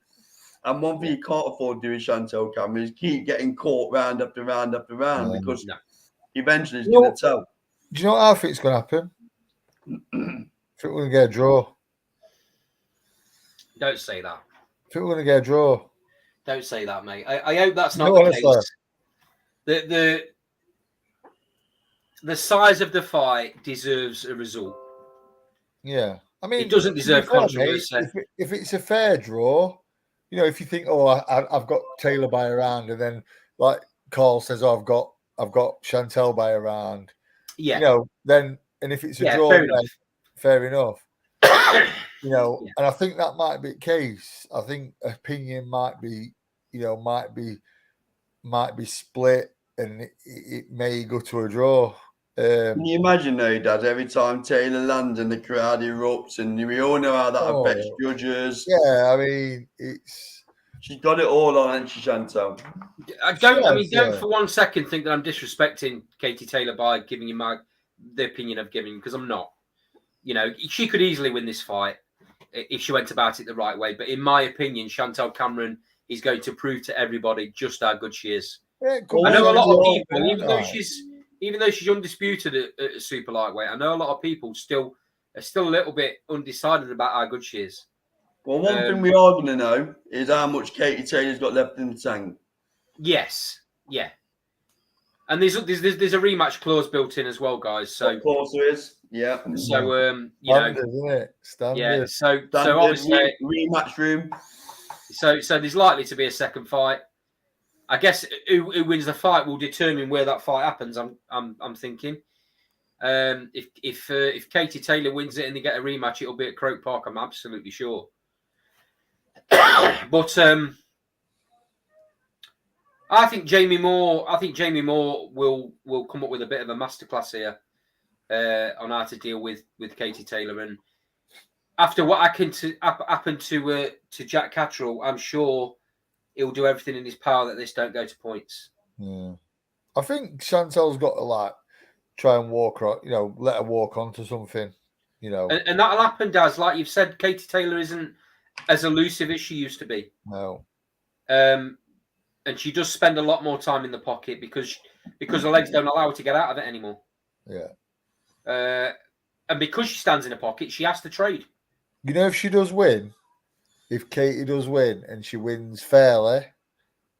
And one thing you can't afford doing, Chantelle Cameron, is keep getting caught round after round after round, because eventually it's going to tell. Do you know what I think is going to happen? I think we're going to get a draw. Don't say that. I think we're going to get a draw. Don't say that, mate. I hope that's not the case. The size of the fight deserves a result. Yeah. I mean, it doesn't deserve controversy. If it's a fair draw, if you think, I've got Taylor by a round, and then like Carl says, I've got Chantelle by a round. Yeah. Then, and if it's a draw, fair enough. You know, and I think that might be the case. I think opinion might be, might be split, and it may go to a draw. Can you imagine though, Dad? Every time Taylor lands and the crowd erupts, and we all know how that affects judges. Yeah, I mean, she's got it all on, hasn't she, Chantelle? Don't for 1 second think that I'm disrespecting Katie Taylor by giving you the opinion I've given, because I'm not. You know, she could easily win this fight if she went about it the right way. But in my opinion, Chantelle Cameron is going to prove to everybody just how good she is. Yeah, I know a lot of people, even though she's undisputed at super lightweight, I know a lot of people are still a little bit undecided about how good she is. Well, one thing we are going to know is how much Katie Taylor's got left in the tank. Yes, yeah. And there's a rematch clause built in as well, guys. So of course there is. Yeah. So standard, isn't it? Standard. Yeah. So standard obviously rematch room. So there's likely to be a second fight. I guess who wins the fight will determine where that fight happens. I'm thinking. If Katie Taylor wins it and they get a rematch, it'll be at Croke Park. I'm absolutely sure. But I think Jamie Moore will come up with a bit of a masterclass here on how to deal with Katie Taylor. And after what happened to Jack Catterall, I'm sure he'll do everything in his power that this don't go to points. Yeah. I think Chantelle's got to try and walk, let her walk onto something, And that'll happen, Daz. Like you've said, Katie Taylor isn't as elusive as she used to be. No. And she does spend a lot more time in the pocket because her legs don't allow her to get out of it anymore. Yeah. And because she stands in a pocket, she has to trade. If she does win, if Katie does win and she wins fairly,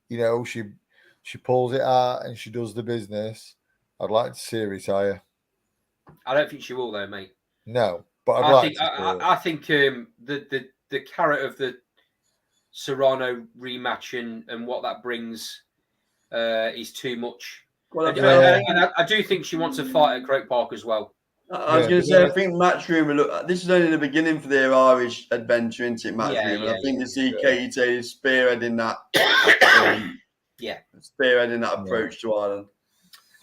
she pulls it out and she does the business, I'd like to see her retire. I don't think she will, though, mate. No, but I think the carrot of the Serrano rematch and what that brings is too much. Well, and I do think she wants to fight at Croke Park as well. I was going to say, I think Matchroom, this is only the beginning for their Irish adventure, isn't it, Matchroom? And I think to see Katie Taylor spearheading that, spearheading that approach to Ireland.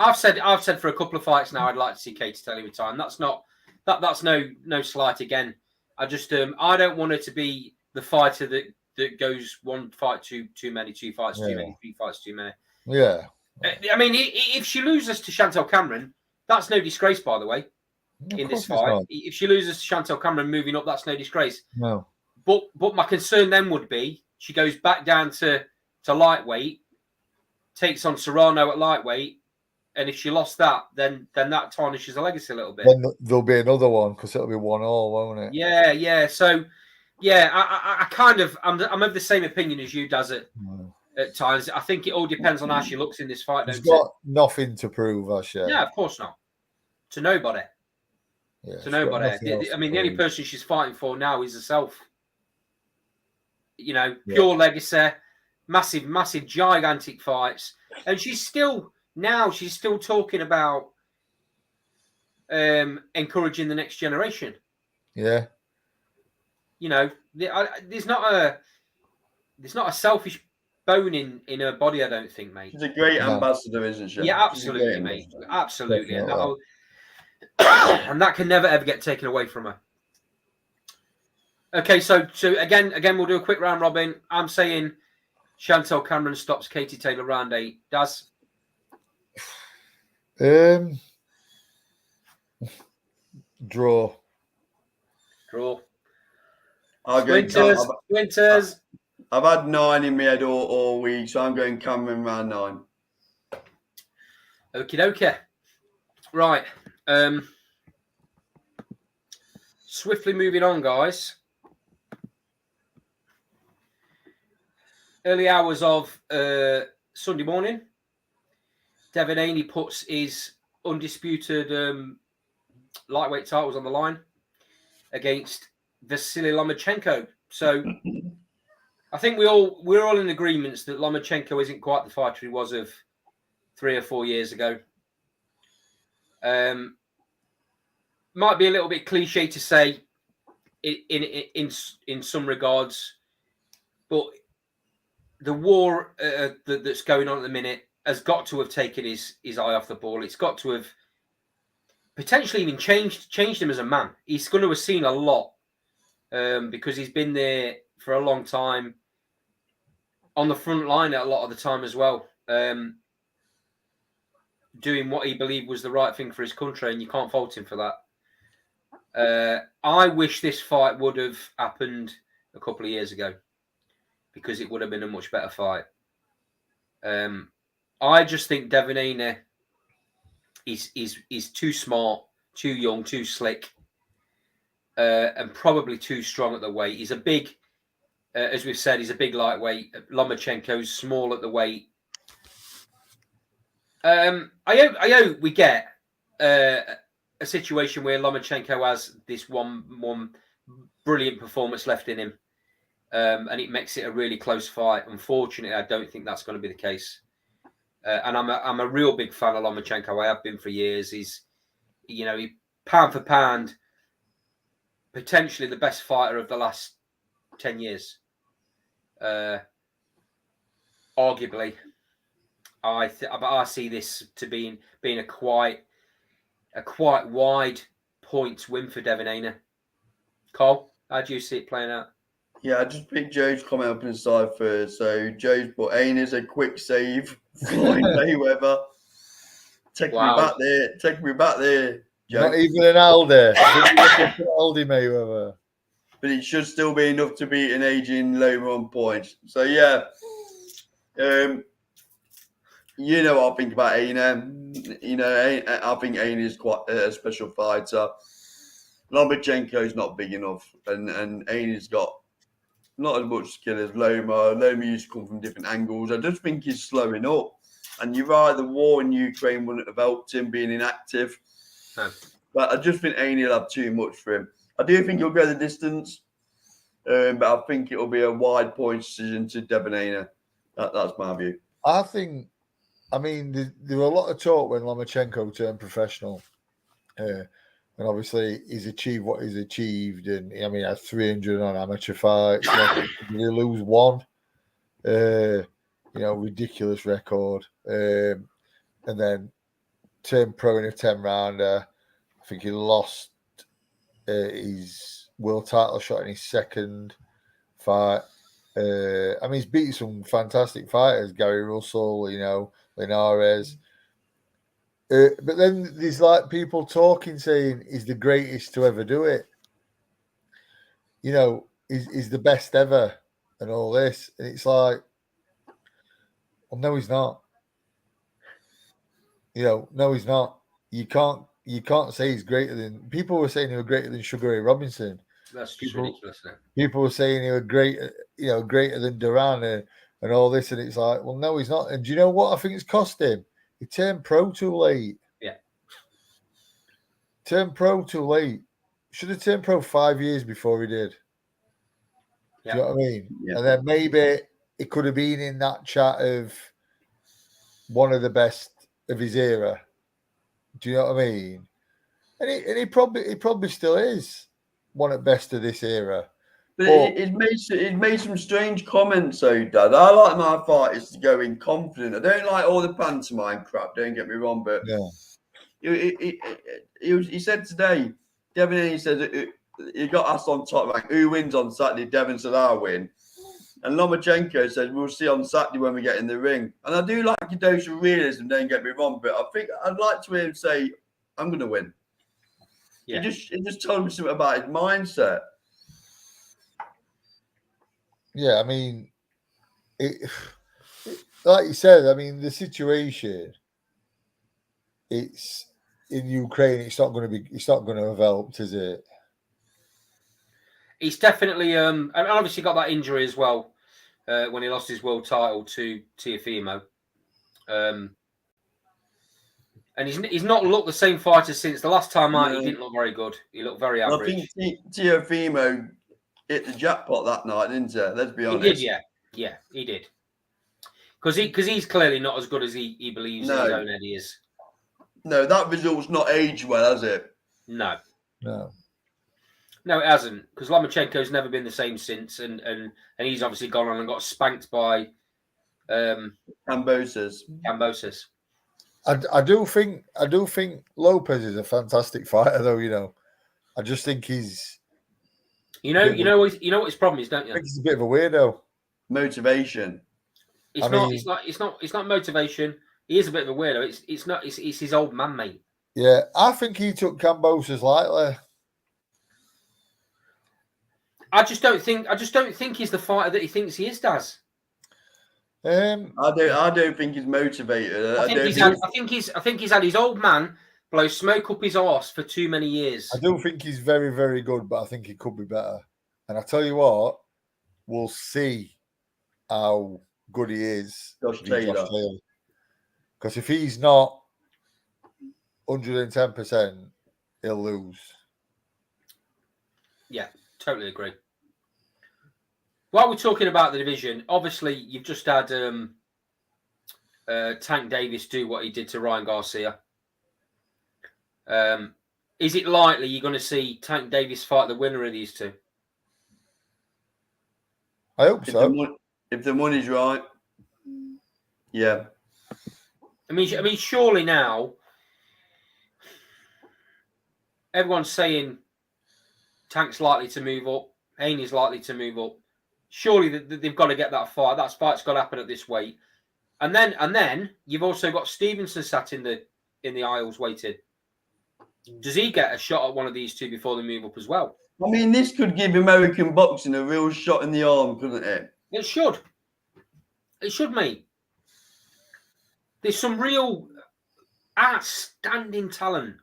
I've said for a couple of fights now, I'd like to see Katie Taylor retire, and that's no slight again. I just I don't want her to be the fighter that goes one fight too many, two fights too many, three fights too many. Yeah. I mean, if she loses to Chantelle Cameron, that's no disgrace, by the way. In this fight, if she loses to Chantelle Cameron moving up, that's no disgrace. No. But my concern then would be she goes back down to lightweight, takes on Serrano at lightweight, and if she lost that, then that tarnishes her legacy a little bit. Then there'll be another one because it'll be 1-1, won't it? Yeah. So I kind of I'm of the same opinion as you, does it? At times, I think it all depends on how she looks in this fight. She's got nothing to prove, has she? Yeah, of course not. To nobody. Yeah, to nobody. I mean, the only person she's fighting for now is herself. Pure legacy, massive, gigantic fights, and she's still talking about encouraging the next generation. Yeah. There's not a selfish bone in her body, I don't think, mate. She's a great ambassador, isn't she? Yeah, absolutely, mate. Absolutely. And that can never, ever get taken away from her. Okay, so again, we'll do a quick round robin. I'm saying Chantelle Cameron stops Katie Taylor round 8. Daz? Draw. Splinters. I've had 9 in my head all week, so I'm going Cameron round 9. Okie dokie. Right. Swiftly moving on, guys. Early hours of Sunday morning, Devin Haney puts his undisputed lightweight titles on the line against Vasily Lomachenko. So I think we're all in agreement that Lomachenko isn't quite the fighter he was of 3 or 4 years ago. Might be a little bit cliche to say in some regards, but the war that's going on at the minute has got to have taken his eye off the ball. It's got to have potentially even changed him as a man. He's going to have seen a lot because he's been there for a long time, on the front line a lot of the time as well, doing what he believed was the right thing for his country, and you can't fault him for that. I wish this fight would have happened a couple of years ago, because it would have been a much better fight. I just think Devin Haney is too smart, too young, too slick, and probably too strong at the weight. He's a big, as we've said, he's a big lightweight. Lomachenko's small at the weight. I hope we get a situation where Lomachenko has this one brilliant performance left in him, and it makes it a really close fight. Unfortunately, I don't think that's going to be the case. And I'm a real big fan of Lomachenko. I have been for years. He's, he pound for pound, potentially the best fighter of the last 10 years. Arguably, I see this to being a quite wide points win for Devin Haney. Cole, how do you see it playing out? Yeah, I just picked Joe's comment up inside first. So Joe's put Haney's a quick save, Floyd Mayweather. Take me back there, Joe. Not even an Aldi. Aldi Mayweather. But it should still be enough to beat an aging Loma on points. So yeah, you know what I think about Haney. I think Haney is quite a special fighter. Lomachenko's not big enough, and Haney's got not as much skill as Loma. Loma used to come from different angles. I just think he's slowing up. And you're right, the war in Ukraine wouldn't have helped him being inactive. No. But I just think Haney will have too much for him. I do think he'll go the distance, but I think it'll be a wide point decision to Devin Haney. That's my view. I mean, there were a lot of talk when Lomachenko turned professional. And obviously, he's achieved what he's achieved. And I mean, he had 300 on amateur fights. Did he lose one? Ridiculous record. And then turned pro in a 10-rounder. I think he lost his world title shot in his second fight. He's beaten some fantastic fighters, Gary Russell, Linares. But then there's like people talking, saying he's the greatest to ever do it. He's the best ever and all this. And it's like, well, no, he's not. No, he's not. You can't say he's greater than. People were saying he was greater than Sugar Ray Robinson. That's ridiculous. Now. People were saying he was greater than Duran and all this, and it's like, well, no, he's not. And do you know what I think it's cost him? He turned pro too late. Yeah. Turned pro too late. Should have turned pro 5 years before he did. Yeah. Do you know what I mean? Yeah. And then maybe it could have been in that chat of one of the best of his era. Do you know what I mean? And he probably still is one at best of this era. But it made some strange comments, though, Dad. I like my fighters to go in confident. I don't like all the pantomime crap. Don't get me wrong, but he said today, Devin Haney said he got asked on top rank who wins on Saturday. Devin said I win, and Lomachenko said we'll see on Saturday when we get in the ring. And I do like a dose of realism. Don't get me wrong, but I think I'd like to hear him say I'm going to win. Yeah, he just told me something about his mindset. Yeah, I mean, like you said, I mean, the situation, it's in Ukraine. It's not going to have helped, is it? He's definitely, and obviously got that injury as well when he lost his world title to Teofimo. And he's not looked the same fighter since the last time out. He didn't look very good. He looked very average. I think Teofimo hit the jackpot that night, didn't he? Let's be honest. He did, yeah, he did. Because he's clearly not as good as he believes in his own head he is. No, that result's not aged well, has it? No. No, it hasn't, because Lomachenko's never been the same since, and he's obviously gone on and got spanked by Cambosis. Cambosis. I do think Lopez is a fantastic fighter, though. You know, I just think he's. You know what his problem is, don't you? I think he's a bit of a weirdo. Motivation. It's not motivation. He is a bit of a weirdo. It's his old man, mate. Yeah, I think he took Cambosis lightly. I just don't think he's the fighter that he thinks he is, Daz. I don't think he's motivated. I think he's had his old man blow smoke up his arse for too many years. I do think he's very, very good, but I think he could be better. And I tell you what, we'll see how good he is. Josh Taylor. Because if he's not 110%, he'll lose. Yeah, totally agree. While we're talking about the division, obviously you've just had Tank Davis do what he did to Ryan Garcia. Is it likely you're going to see Tank Davis fight the winner of these two? I hope so. If the money's right, yeah. I mean, surely now everyone's saying Tank's likely to move up, Haney's likely to move up. Surely they've got to get that fight. That fight's got to happen at this weight. And then you've also got Stevenson sat in the aisles waiting. Does he get a shot at one of these two before they move up as well? I mean, this could give American boxing a real shot in the arm, couldn't it? It should. It should, mate. There's some real outstanding talent.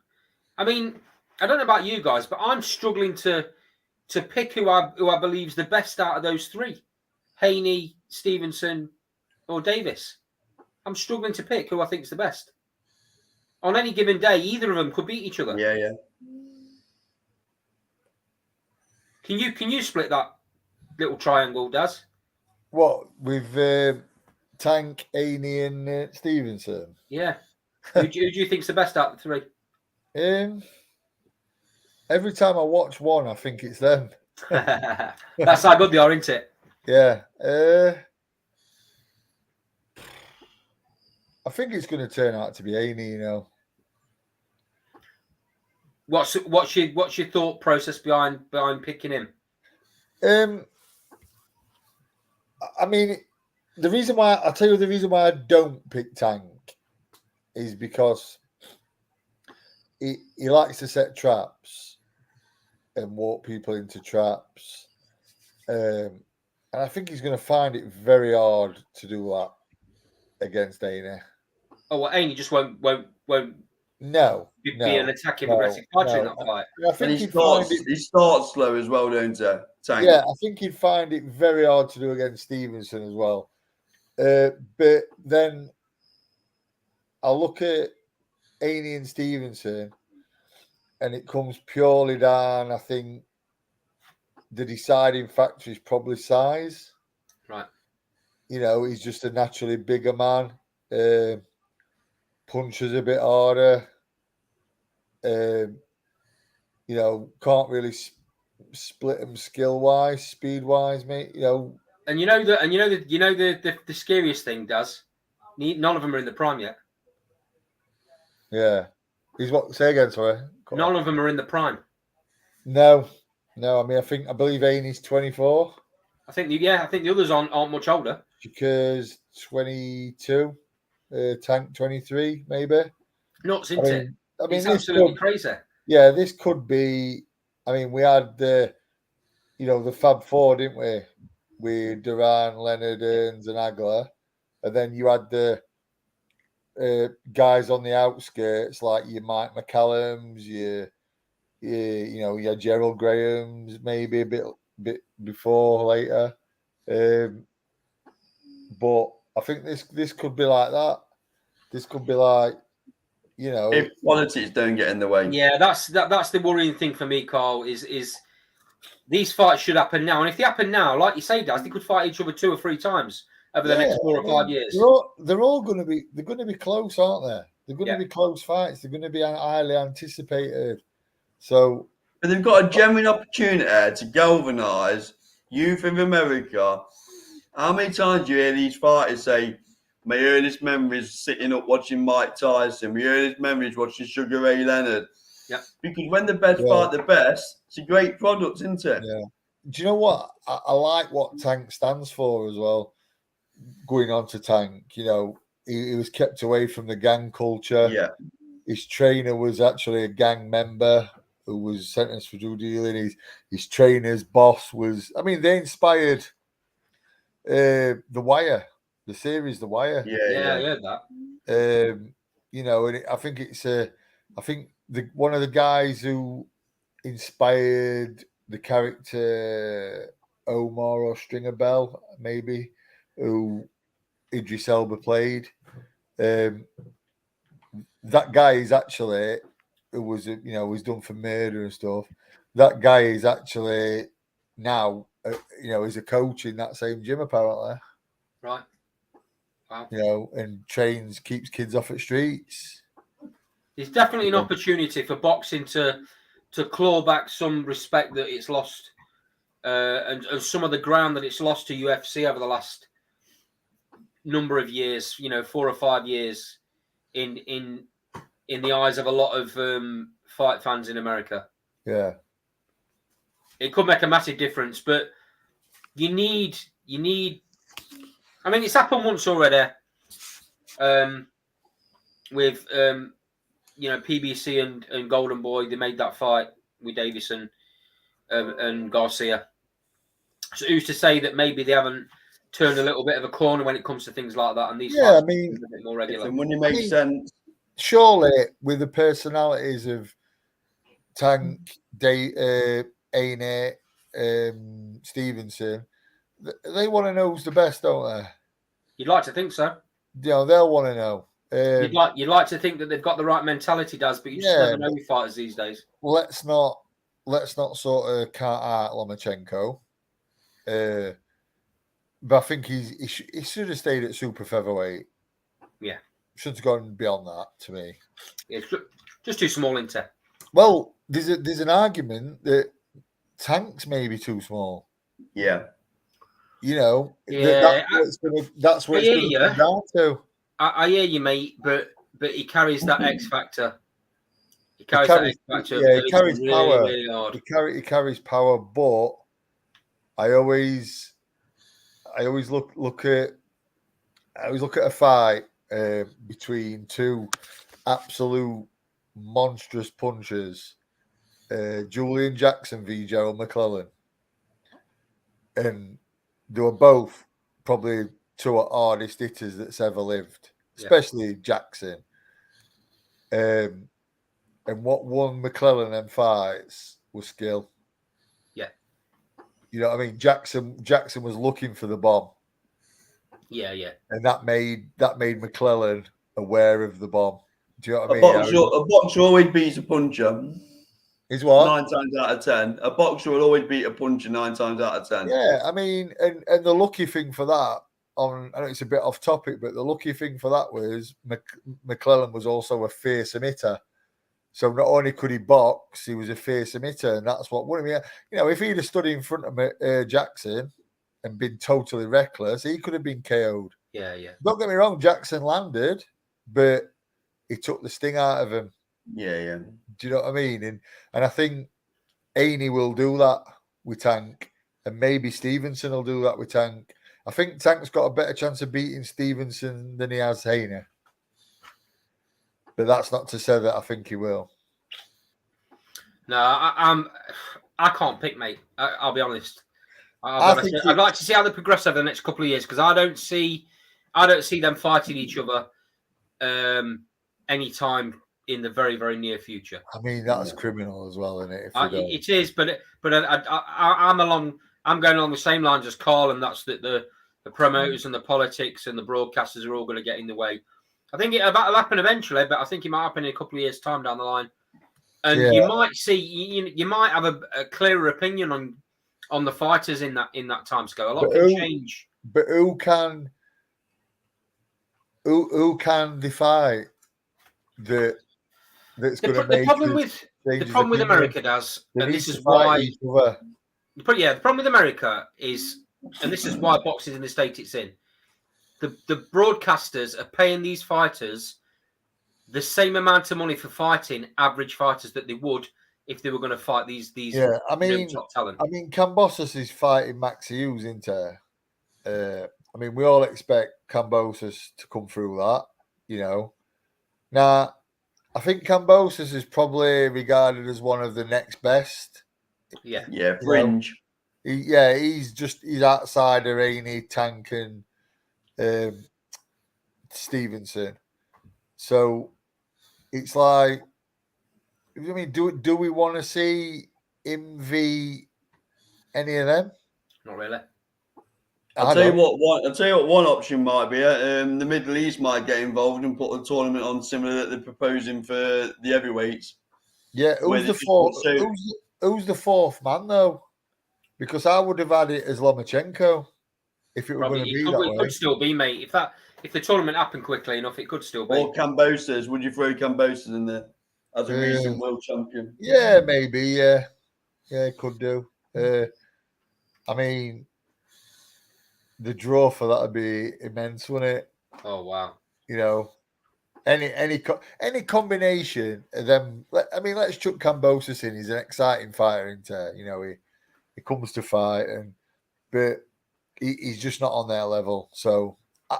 I mean, I don't know about you guys, but I'm struggling to pick who I believe is the best out of those three. Haney, Stevenson, or Davis. I'm struggling to pick who I think is the best. On any given day, either of them could beat each other. Yeah. Can you split that little triangle, Daz? What, with Tank, Haney, and Stevenson? Yeah. Who do you think's the best out of the three? Every time I watch one, I think it's them. That's how good they are, isn't it? Yeah. I think it's going to turn out to be Haney, you know. What's your thought process behind picking him? I mean, the reason why I don't pick Tank is because he likes to set traps and walk people into traps, and I think he's going to find it very hard to do that against Haney. Oh, well, Haney just won't be an attacking aggressive fighter in that fight. I think he starts slow as well, don't he? Tank. Yeah, I think he'd find it very hard to do against Stevenson as well. But then I look at Haney and Stevenson, and it comes purely down, I think, the deciding factor is probably size. Right. You know, he's just a naturally bigger man. Punches a bit harder. You know, can't really split them skill wise, speed wise, mate. You know, and the scariest thing does. None of them are in the prime yet. Yeah, he's what? Say again, sorry. None of them are in the prime. No. I mean, I believe Haney's 24. I think the others aren't much older. Because 22, Tank 23, maybe. Nuts, isn't it? I mean, it's absolutely crazy. Yeah, this could be. I mean, we had the Fab Four, didn't we? With Duran, Leonard, Earns, and Agler, and then you had the guys on the outskirts like your Mike McCallum's, your Gerald Graham's, maybe a bit before, later. But I think this could be like that. This could be like, you know, if qualities don't get in the way. Yeah, that's the worrying thing for me, Carl. Is these fights should happen now, and if they happen now, like you say, Daz, they could fight each other 2 or 3 times over the next 4 or 5 years. They're all going to be close, aren't they? They're going to be close fights. They're going to be highly anticipated. So But they've got a genuine opportunity to galvanise youth of America. How many times do you hear these fighters say, my earliest memories sitting up watching Mike Tyson, my earliest memories watching Sugar Ray Leonard? Yeah. Because when the best fight the best, it's a great product, isn't it? Yeah. Do you know what? I like what Tank stands for as well. Going on to Tank, you know, he was kept away from the gang culture. Yeah. His trainer was actually a gang member who was sentenced for drug dealing. His trainer's boss was, I mean, they inspired The Wire, the series The Wire. Yeah, I heard that. You know, and I think it's I think one of the guys who inspired the character Omar or Stringer Bell, maybe, who Idris Elba played. That guy is actually, who was, you know, was done for murder and stuff. That guy is actually now, you know, is a coach in that same gym apparently. Right. Wow. You know, and keeps kids off at streets. There's definitely an opportunity for boxing to claw back some respect that it's lost, and some of the ground that it's lost to UFC over the last number of years. You know, 4 or 5 years in the eyes of a lot of fight fans in America. Yeah, it could make a massive difference, but you need. I mean, it's happened once already. With you know, PBC and Golden Boy, they made that fight with Davison and Garcia. So who's to say that maybe they haven't turned a little bit of a corner when it comes to things like that? And these fights, I mean, a bit more regular. If the money makes sense. Surely, with the personalities of Tank, Haney, Stevenson, they want to know who's the best, don't they? You'd like to think so. You know, they'll want to know. You'd like to think that they've got the right mentality, Daz, but you just never know with fighters these days. Let's not sort of count out Lomachenko. But I think he should have stayed at super featherweight. Yeah, should have gone beyond that to me. It's just too small, isn't it? Well, there's an argument that Tank's maybe too small. Yeah. You know, yeah, that's what it's going to come down to. I hear you, mate, but he carries that X factor. He carries that X factor. Yeah, he carries really, power. really hard. He carries power, but I always look at a fight between two absolute monstrous punchers, Julian Jackson v. Gerald McClellan, and they were both probably two of the hardest hitters that's ever lived, especially Jackson. And what won McClellan and fights was skill. Yeah. You know what I mean? Jackson was looking for the bomb. Yeah, yeah. And that made McClellan aware of the bomb. Do you know what I mean? A boxer always beats a puncher. Is what? 9 times out of 10. A boxer will always beat a puncher 9 times out of 10. Yeah, I mean, and the lucky thing for that, I know it's a bit off topic, but the lucky thing for that was McClellan was also a fearsome hitter. So not only could he box, he was a fearsome hitter, and that's what won him. You know, if he'd have stood in front of Jackson and been totally reckless, he could have been KO'd. Yeah, yeah. Don't get me wrong, Jackson landed, but he took the sting out of him. Yeah, yeah. Do you know what I mean? And I think Haney will do that with Tank, and maybe Stevenson will do that with Tank. I think Tank's got a better chance of beating Stevenson than he has Haney. But that's not to say that I think he will. No, I can't pick, mate. I'll be honest. I'd like to see how they progress over the next couple of years, because I don't see them fighting each other anytime in the very, very near future. I mean, that's criminal as well, isn't it? It is, but I'm going along the same lines as Carl, and that's that the promoters and the politics and the broadcasters are all going to get in the way. I think it'll happen eventually, but I think it might happen in a couple of years' time down the line. And you might see, you might have a clearer opinion on the fighters in that time scale. A lot can change. But who can defy that? That's going to make the problem with America does, and this is why. The problem with America is, and this is why boxing in the state it's in. The broadcasters are paying these fighters the same amount of money for fighting average fighters that they would if they were going to fight these top talent. I mean, Kambosos is fighting Max Hughes, isn't he? I mean, we all expect Kambosos to come through that, Now, I think Kambosos is probably regarded as one of the next best. Yeah, fringe. He's outside of Haney, Tank, and Stevenson. So it's like, I mean, do we want to see him v any of them? Not really. I'll tell you what one option might be. The Middle East might get involved and put a tournament on similar that they're proposing for the heavyweights. Yeah, who's the fourth? Who's the fourth man though? Because I would have had it as Lomachenko if it were going to be that way. It could still be, mate. If the tournament happened quickly enough, it could still be. Or Kambosos. Would you throw Kambosos in there as a recent world champion? Yeah, maybe. Yeah, it could do. I mean, the draw for that would be immense, wouldn't it? Oh wow! Any combination of them. I mean, let's chuck Kambosos in. He's an exciting fighter, isn't he? He comes to fight, but he's just not on their level. So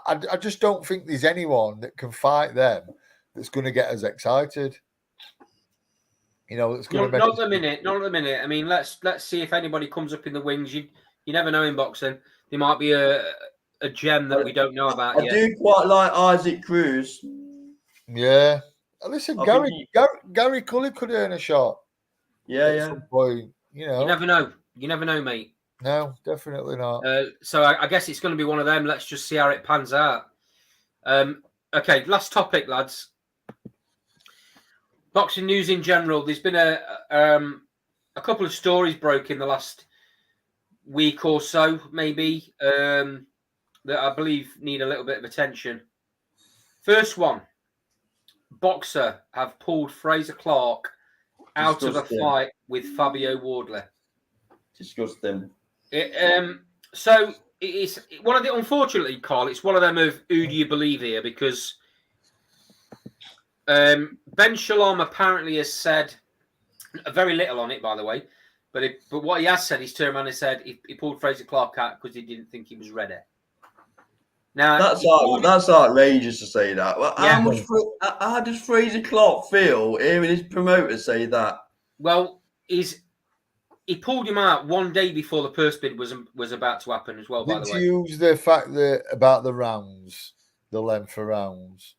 I just don't think there's anyone that can fight them that's going to get us excited. That's going to not at the minute. Not at the minute. I mean, let's see if anybody comes up in the wings. You never know in boxing. There might be a gem that we don't know about yet. I do quite like Isaac Cruz. Yeah. Listen, Gary Cully could earn a shot. Yeah. Some point, You never know. You never know, mate. No, definitely not. So I guess it's going to be one of them. Let's just see how it pans out. Okay, last topic, lads. Boxing news in general. There's been a couple of stories broke in the last week or so, maybe, that I believe need a little bit of attention. First one, boxer have pulled Fraser Clark out of a fight with Fabio Wardley. Disgusting. So it's one of the, unfortunately, Carl, it's one of them of who do you believe here, because Ben Shalom apparently has said very little on it, by the way, but what he has said, he's turned around and said he pulled Fraser Clark out because he didn't think he was ready. Now that's outrageous to say that. Well, how does Fraser Clark feel hearing his promoter say that? Well, he pulled him out one day before the purse bid was about to happen as well. By the way, use the fact that about the rounds, the length of rounds,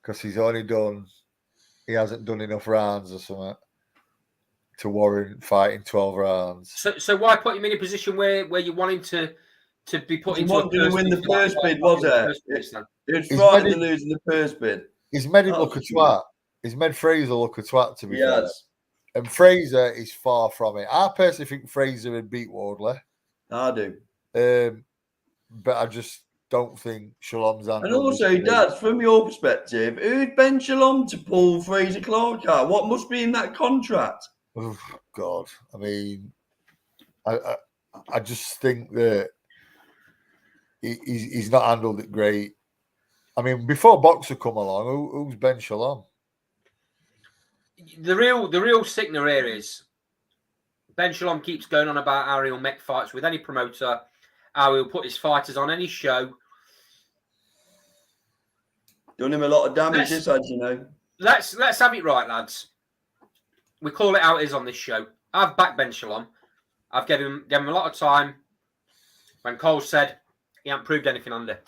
because he hasn't done enough rounds or something to warrant fighting 12 rounds. So why put him in a position where you want him to be put into a purse win the purse bid, was it? He was frightened of losing the purse bid. He's made him look a twat. He's made Fraser look a twat, to be fair. And Fraser is far from it. I personally think Fraser would beat Wardley. I do. But I just don't think Shalom's on. And also, Dad, from your perspective, who'd Ben Shalom to pull Fraser Clark out? What must be in that contract? Oh, God. I mean, I just think that he's not handled it great. I mean, before Boxer come along, who's Ben Shalom? The real sickener here is Ben Shalom keeps going on about how he'll make fights with any promoter, how he'll put his fighters on any show. Done him a lot of damage, this side, Let's have it right, lads. We call it how it is on this show. I've backed Ben Shalom. I've given him a lot of time. When Cole said he hasn't proved anything under,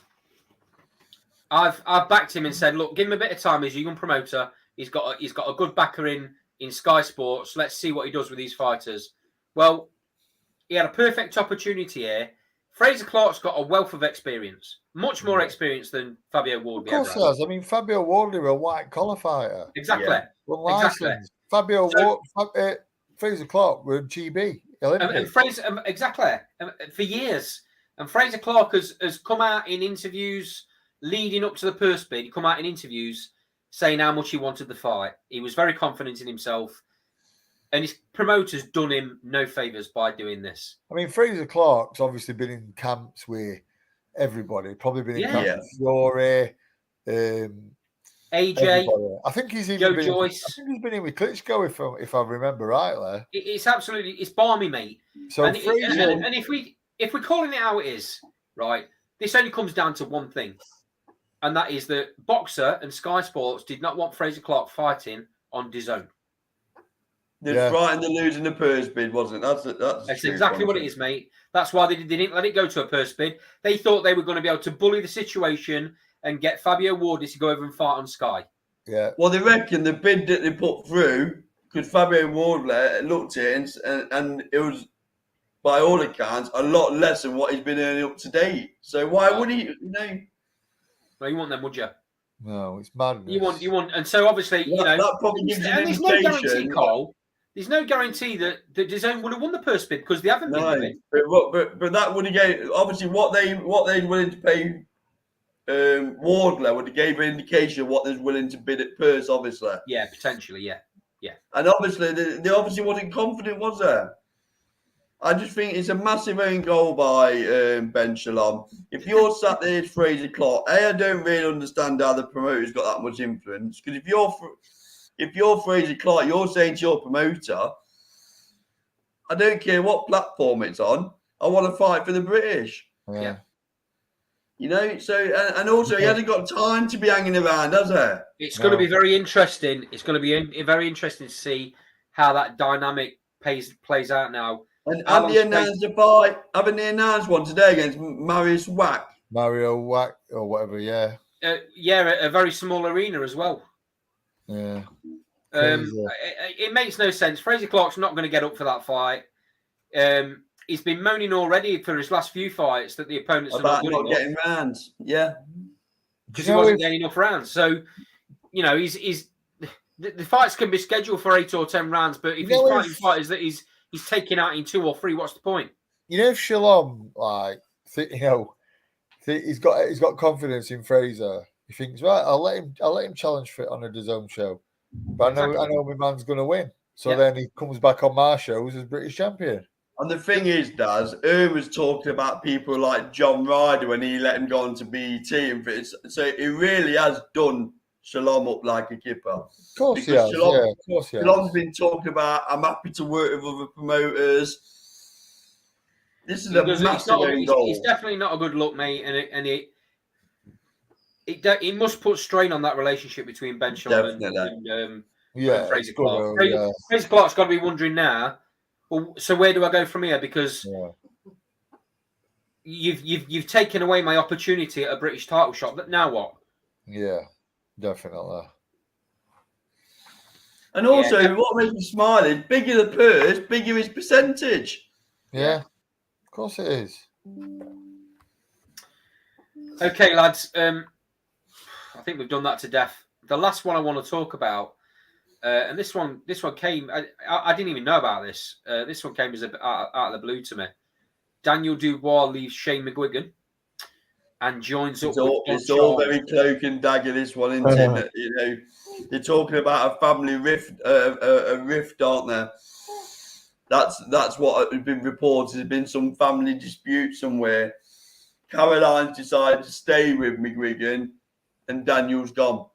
I've backed him and said, look, give him a bit of time. He's a young promoter. He's got a good backer in Sky Sports. Let's see what he does with these fighters. Well, he had a perfect opportunity here. Fraser Clark's got a wealth of experience, much more experience than Fabio Wardley. Of course he has. I mean, Fabio Wardley was a white collar fighter. Exactly. Yeah. Exactly. Fraser Clark were GB. And Fraser, exactly, for years. And Fraser Clark has come out in interviews leading up to the purse bid. He come out in interviews saying how much he wanted the fight. He was very confident in himself. And his promoters done him no favours by doing this. I mean, Fraser Clark's obviously been in camps with everybody. Probably been in camps with Fury, AJ, everybody. I think he's even been. Joyce. I think he's been in with Klitschko, if I remember rightly. It's absolutely balmy, mate. So and Fraser, and if we're calling it how it is, right? This only comes down to one thing, and that is that Boxer and Sky Sports did not want Fraser Clark fighting on DAZN. They're frightened of losing the purse bid, wasn't it? That's exactly what it is, mate. That's why they didn't let it go to a purse bid. They thought they were going to be able to bully the situation and get Fabio Wardley to go over and fight on Sky. Yeah. Well, they reckon the bid that they put through, because Fabio Wardley looked at it and it was, by all accounts, a lot less than what he's been earning up to date. So why would he, Well, you want them, would you? No, it's madness. You want, and so obviously, that probably gives you an there's indication. No guarantee, Cole. There's no guarantee that DAZN would have won the purse bid because they haven't been doing it. But that would have gave, obviously what they're willing to pay Wardley would have gave an indication of what they're willing to bid at purse, obviously. Yeah, potentially, yeah. And obviously they obviously wasn't confident, was there? I just think it's a massive own goal by Ben Shalom. If you're sat there as Fraser Clark, I don't really understand how the promoter's got that much influence. Because if you're Fraser Clark, you're saying to your promoter, I don't care what platform it's on, I want to fight for the British. Yeah. So, and also he hasn't got time to be hanging around, has he? It's going to be very interesting. It's going to be very interesting to see how that dynamic plays out now. And have they announced a fight? Haven't they announced one today against Mario Wack or whatever, yeah. A very small arena as well. Yeah. It makes no sense. Fraser Clark's not going to get up for that fight. He's been moaning already for his last few fights that the opponents are not good enough. Getting rounds. Yeah. Because he wasn't getting enough rounds. So, he's the fights can be scheduled for 8 or 10 rounds, but if he's fighting fighters that he's taking out in 2 or 3, what's the point? If Shalom, he's got confidence in Fraser. He thinks, right, I'll let him challenge for it on a DAZN show. But I know my man's going to win. So then he comes back on my shows as British champion. And the thing is, Daz, was talking about people like John Ryder when he let him go on to BET. So he really has done Shalom up like a kipper. Of course he has. Of course he has. Shalom's been talking about, I'm happy to work with other promoters. This is a massive goal. It's definitely not a good look, mate. And it must put strain on that relationship between Ben Shalom and Fraser Clark. Fraser Clark's got to be wondering now, well, so where do I go from here? Because you've taken away my opportunity at a British title shot. But now what? Yeah, definitely. And also, what makes me smile is bigger the purse, bigger his percentage. Yeah, of course it is. Okay, lads. I think we've done that to death. The last one I want to talk about, and this one came. I didn't even know about this. This one came as out of the blue to me. Daniel Dubois leaves Shane McGuigan and joins up. It's all very cloak and dagger. This one, isn't it? They're talking about a family rift, aren't there? That's what has been reported. There's been some family dispute somewhere. Caroline's decided to stay with McGuigan, and Daniel's gone.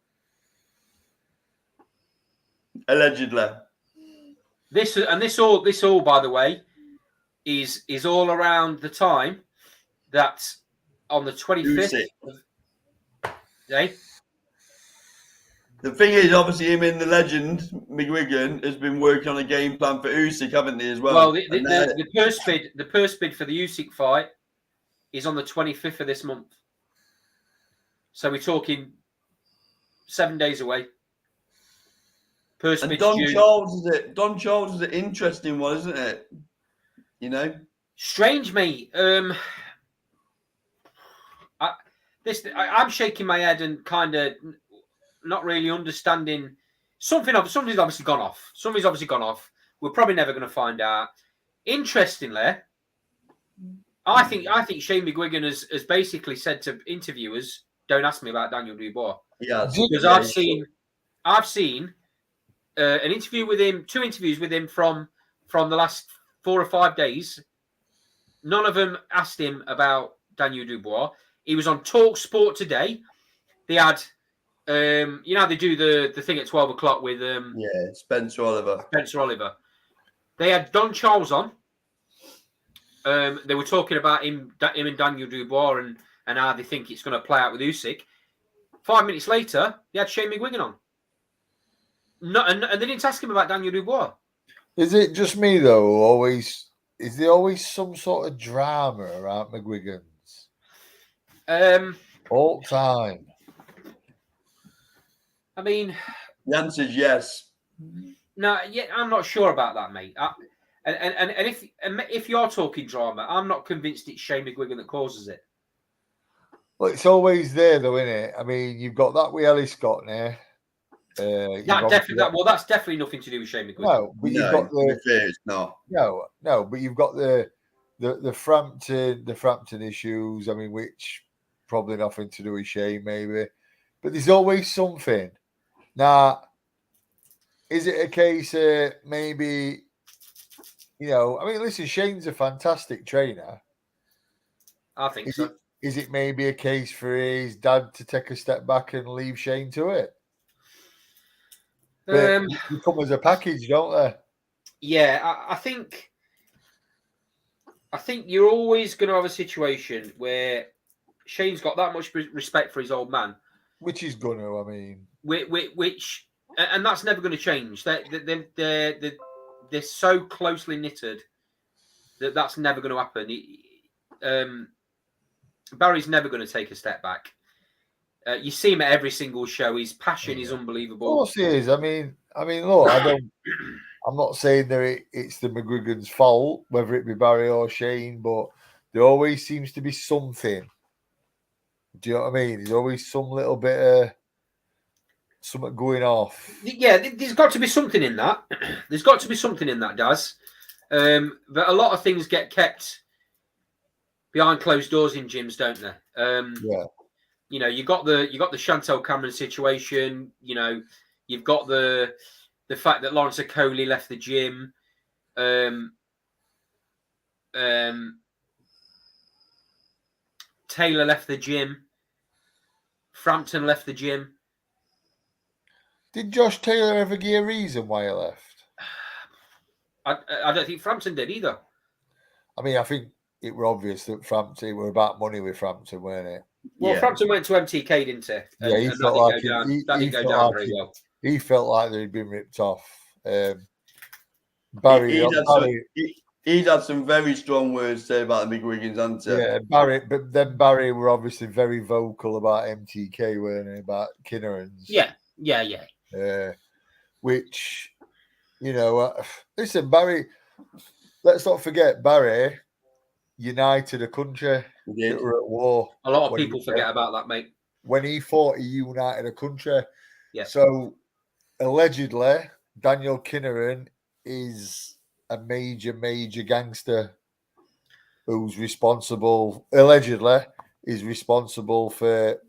Allegedly. This all, by the way, is all around the time that on the 25th. The thing is, obviously, him in the legend, McGuigan, has been working on a game plan for Usyk, haven't they, as well? Well, the purse bid for the Usyk fight is on the 25th of this month. So we're talking 7 days away. Purse bid. Don Charles is an interesting one, isn't it? Strange, mate. I'm shaking my head and kind of not really understanding. Something's obviously gone off. Something's obviously gone off. We're probably never going to find out. Interestingly, I think Shane McGuigan has basically said to interviewers, "Don't ask me about Daniel Dubois." Yeah, because I've seen an interview with him, 2 interviews with him from the last 4 or 5 days. None of them asked him about Daniel Dubois. He was on Talk Sport today. They had, they do the thing at 12 o'clock with Spencer Oliver. They had Don Charles on. They were talking about him and Daniel Dubois and how they think it's going to play out with Usyk. 5 minutes later, they had Shane McGuigan on. No, and they didn't ask him about Daniel Dubois. Is it just me though? Is there always some sort of drama around McGuigan's? All time. I mean, the answer is yes. No, I'm not sure about that, mate. And if you're talking drama, I'm not convinced it's Shane McGuigan that causes it. Well, it's always there, though, isn't it? I mean, you've got that with Ellie Scott now. That's definitely nothing to do with Shane McGuigan. No, but you've got it's not. No, but you've got the Frampton issues. I mean, which probably nothing to do with Shane, maybe. But there's always something. Now, is it a case maybe? I mean, listen, Shane's a fantastic trainer. I think so. Is it maybe a case for his dad to take a step back and leave Shane to it? They come as a package, don't they? Yeah, I think you're always going to have a situation where Shane's got that much respect for his old man, which is going to, I mean, and that's never going to change. They're so closely knitted that's never going to happen. Barry's never going to take a step back. You see him at every single show. His passion is unbelievable. Of course he is. I mean, look, I'm not saying that it's the McGuigan's fault, whether it be Barry or Shane, but there always seems to be something. Do you know what I mean? There's always some little bit of something going off. Yeah, there's got to be something in that. There's got to be something in that, Daz. But a lot of things get kept behind closed doors in gyms, don't they? Yeah. You got the Chantelle Cameron situation. You've got the fact that Lawrence Okoli left the gym. Taylor left the gym. Frampton left the gym. Did Josh Taylor ever give a reason why he left? I don't think Frampton did either. I mean, I think it was obvious that Frampton were about money with Frampton, weren't it? Well, Frampton went to MTK, didn't he? Yeah, he felt like that didn't go down very well. He felt like they'd been ripped off. Barry, he'd had some very strong words to say about the McGuigan's answer. Yeah, but then Barry were obviously very vocal about MTK, weren't they? About Kinneran's. Yeah. Which, listen, Barry, let's not forget Barry united a country that were at war. A lot of people forget about that, mate. When he fought, he united a country. Yeah. So, allegedly, Daniel Kinneran is a major gangster who's allegedly responsible for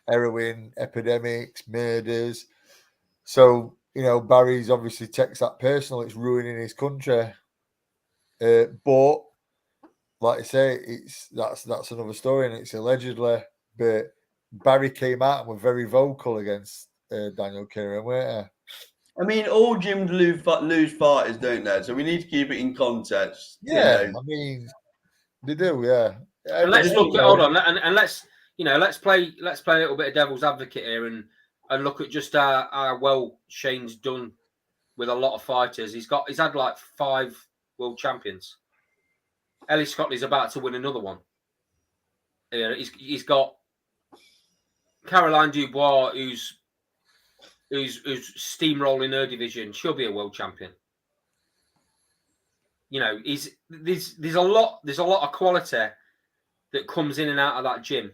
heroin epidemics, murders. So, Barry's obviously takes that personal. It's ruining his country. But like I say, that's another story, and it's allegedly. But Barry came out and were very vocal against Daniel Kinneran, weren't they? I mean, all gyms lose fighters, don't they? So we need to keep it in context. Yeah, I mean, they do. Yeah. And let's look at hold on, and let's play a little bit of devil's advocate here, and look at just how well Shane's done with a lot of fighters. He's had like 5 world champions. Ellie Scotty's about to win another one. He's got Caroline Dubois, who's steamrolling her division. She'll be a world champion. There's a lot of quality that comes in and out of that gym.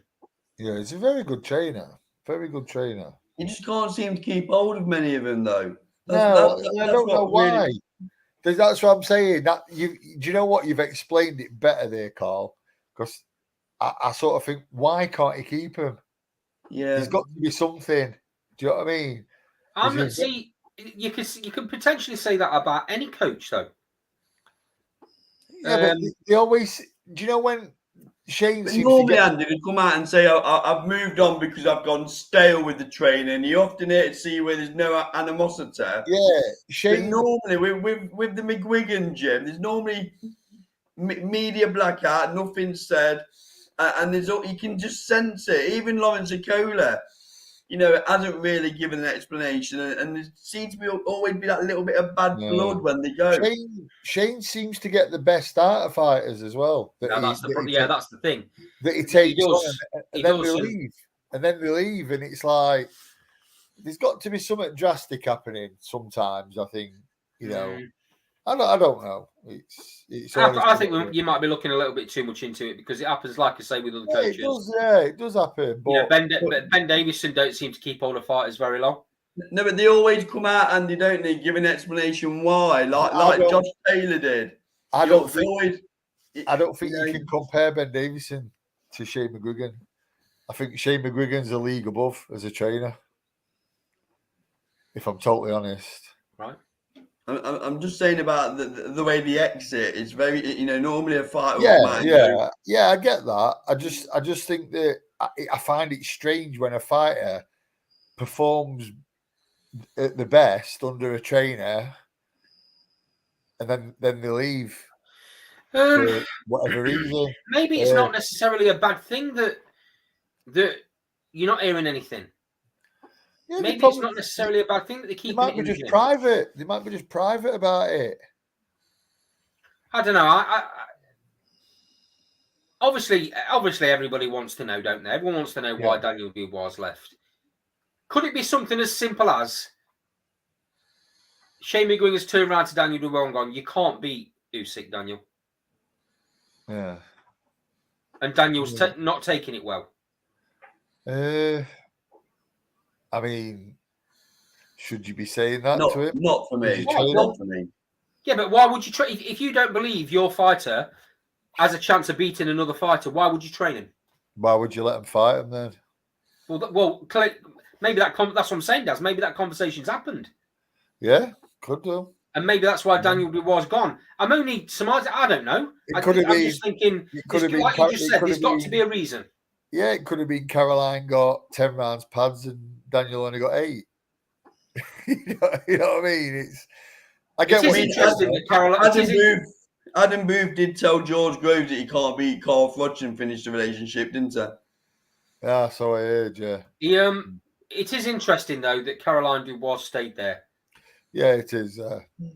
Yeah, he's a very good trainer. Very good trainer. You just can't seem to keep hold of many of them, though. I don't know why. That's what I'm saying. Do you know what? You've explained it better there, Carl. Because I sort of think, why can't he keep him? Yeah, there's got to be something. Do you know what I mean? See, you can potentially say that about any coach, though. Yeah, but they always. Do you know when Shane But seems normally, to get? Andy would come out and say, I've moved on because I've gone stale with the training. You often hear to see where there's no animosity. Yeah, But Shane. normally, with the McGuigan gym, there's normally media blackout, nothing said, and you can just sense it. Even Lomachenko, hasn't really given an explanation, and there seems to be always be that little bit of bad blood when they go. Shane seems to get the best out of fighters as well. That's the thing. That he takes on, and then they leave, and it's like there's got to be something drastic happening sometimes. I think I don't know. I think you might be looking a little bit too much into it because it happens, like I say, with other coaches. It does happen. But Ben Davison don't seem to keep all the fighters very long. No, but they always come out and they give an explanation why, like Josh Taylor did. I don't think you can compare Ben Davison to Shane McGuigan. I think Shane McGuigan's a league above as a trainer. If I'm totally honest, right. I'm just saying about the way the exit is very, normally a fight. Yeah, I get that. I just think that I find it strange when a fighter performs at the best under a trainer, and then they leave for whatever reason. Maybe it's not necessarily a bad thing that you're not hearing anything. Yeah, maybe it's not necessarily a bad thing that they keep. They might be just private. They might be just private about it. I don't know. I obviously everybody wants to know, don't they? Everyone wants to know why Daniel Dubois left. Could it be something as simple as Shane McGuigan has turned around to Daniel Dubois and gone, "You can't beat Usyk, Daniel." Yeah. And Daniel's not taking it well. I mean, should you be saying that to him? Not for me. Not for me. Yeah, but why would you train if you don't believe your fighter has a chance of beating another fighter? Why would you train him? Why would you let him fight him then? Well, maybe that's what I'm saying, Daz. Maybe that conversation's happened. Yeah, could do. And maybe that's why Daniel Dubois gone. I'm only surmising. I don't know. I'm just thinking. Like you just said, there's got to be a reason. Yeah, it could have been Caroline got 10 rounds pads and Daniel only got 8. you know what I mean? I get what interesting that Caroline. Adam Booth did tell George Groves that he can't beat Carl Froch and finish the relationship, didn't he? Yeah, so I heard. Yeah. It is interesting though that Caroline Dubois stayed there. Yeah, it is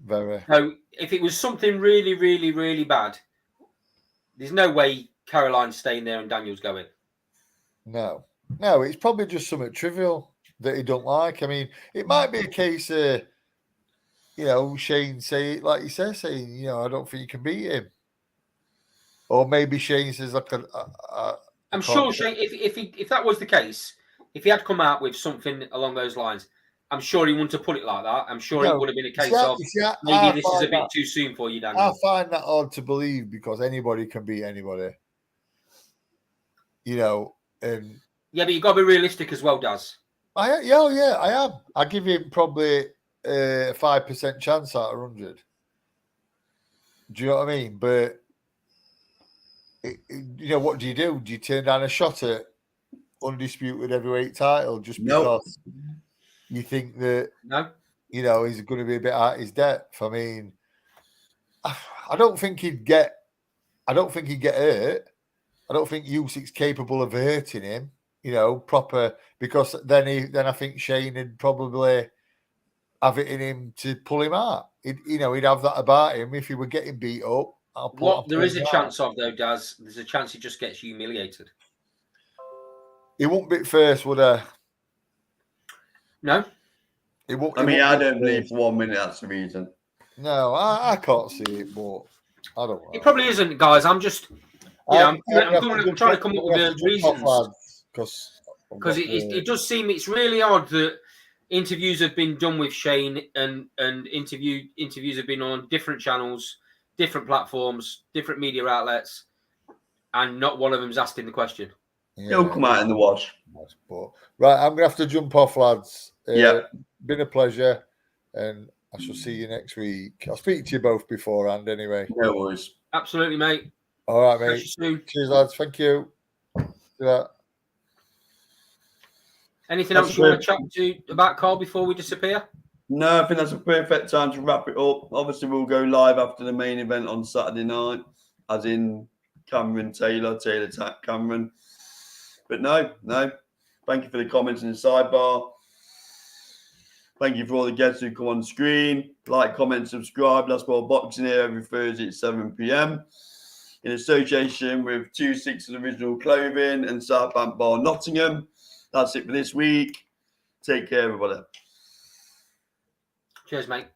very. So if it was something really, really, really bad, there's no way Caroline's staying there and Daniel's going. No, it's probably just something trivial that he don't like. I mean, it might be a case of, Shane saying, like you say, saying, I don't think you can beat him. Or maybe Shane says, look, I'm sure Shane, if that was the case, if he had come out with something along those lines, I'm sure he wouldn't have put it like that. I'm sure it would have been a case of maybe this is a bit too soon for you, Daniel. I find that hard to believe because anybody can beat anybody. Yeah, but you've got to be realistic as well, Daz. I am. I give him probably a 5% chance out of 100. Do you know what I mean? But what do? Do you turn down a shot at undisputed heavyweight title just because you think that he's going to be a bit out his depth? I mean, I don't think he'd get hurt. I don't think Usyk's capable of hurting him, proper, because then I think Shane would probably have it in him to pull him out. He'd have that about him if he were getting beat up. There is a chance of, though, Daz. There's a chance he just gets humiliated. He won't be first, would he? No. I don't believe for 1 minute that's the reason. No, I can't see it, but I don't know. It probably isn't, guys. I'm just... I'm trying to come up with the reasons because it does seem it's really odd that interviews have been done with Shane and interviews have been on different channels, different platforms, different media outlets, and not one of them's asking the question. He'll come out in the wash. But, right, I'm gonna have to jump off, lads. Been a pleasure. and I shall see you next week. I'll speak to you both beforehand anyway. No worries. Absolutely, mate. All right, Catch mate. you soon. Cheers, lads. Thank you. Anything That's else you want to chat about, Carl, before we disappear? No, I think that's a perfect time to wrap it up. Obviously, we'll go live after the main event on Saturday night, as in Cameron Taylor Cameron. But no. Thank you for the comments in the sidebar. Thank you for all the guests who come on screen. Like, comment, subscribe. That's World Boxing here every Thursday at 7 p.m. in association with 26 Original Clothing and South Bank Bar, Nottingham. That's it for this week. Take care, everybody. Cheers, mate.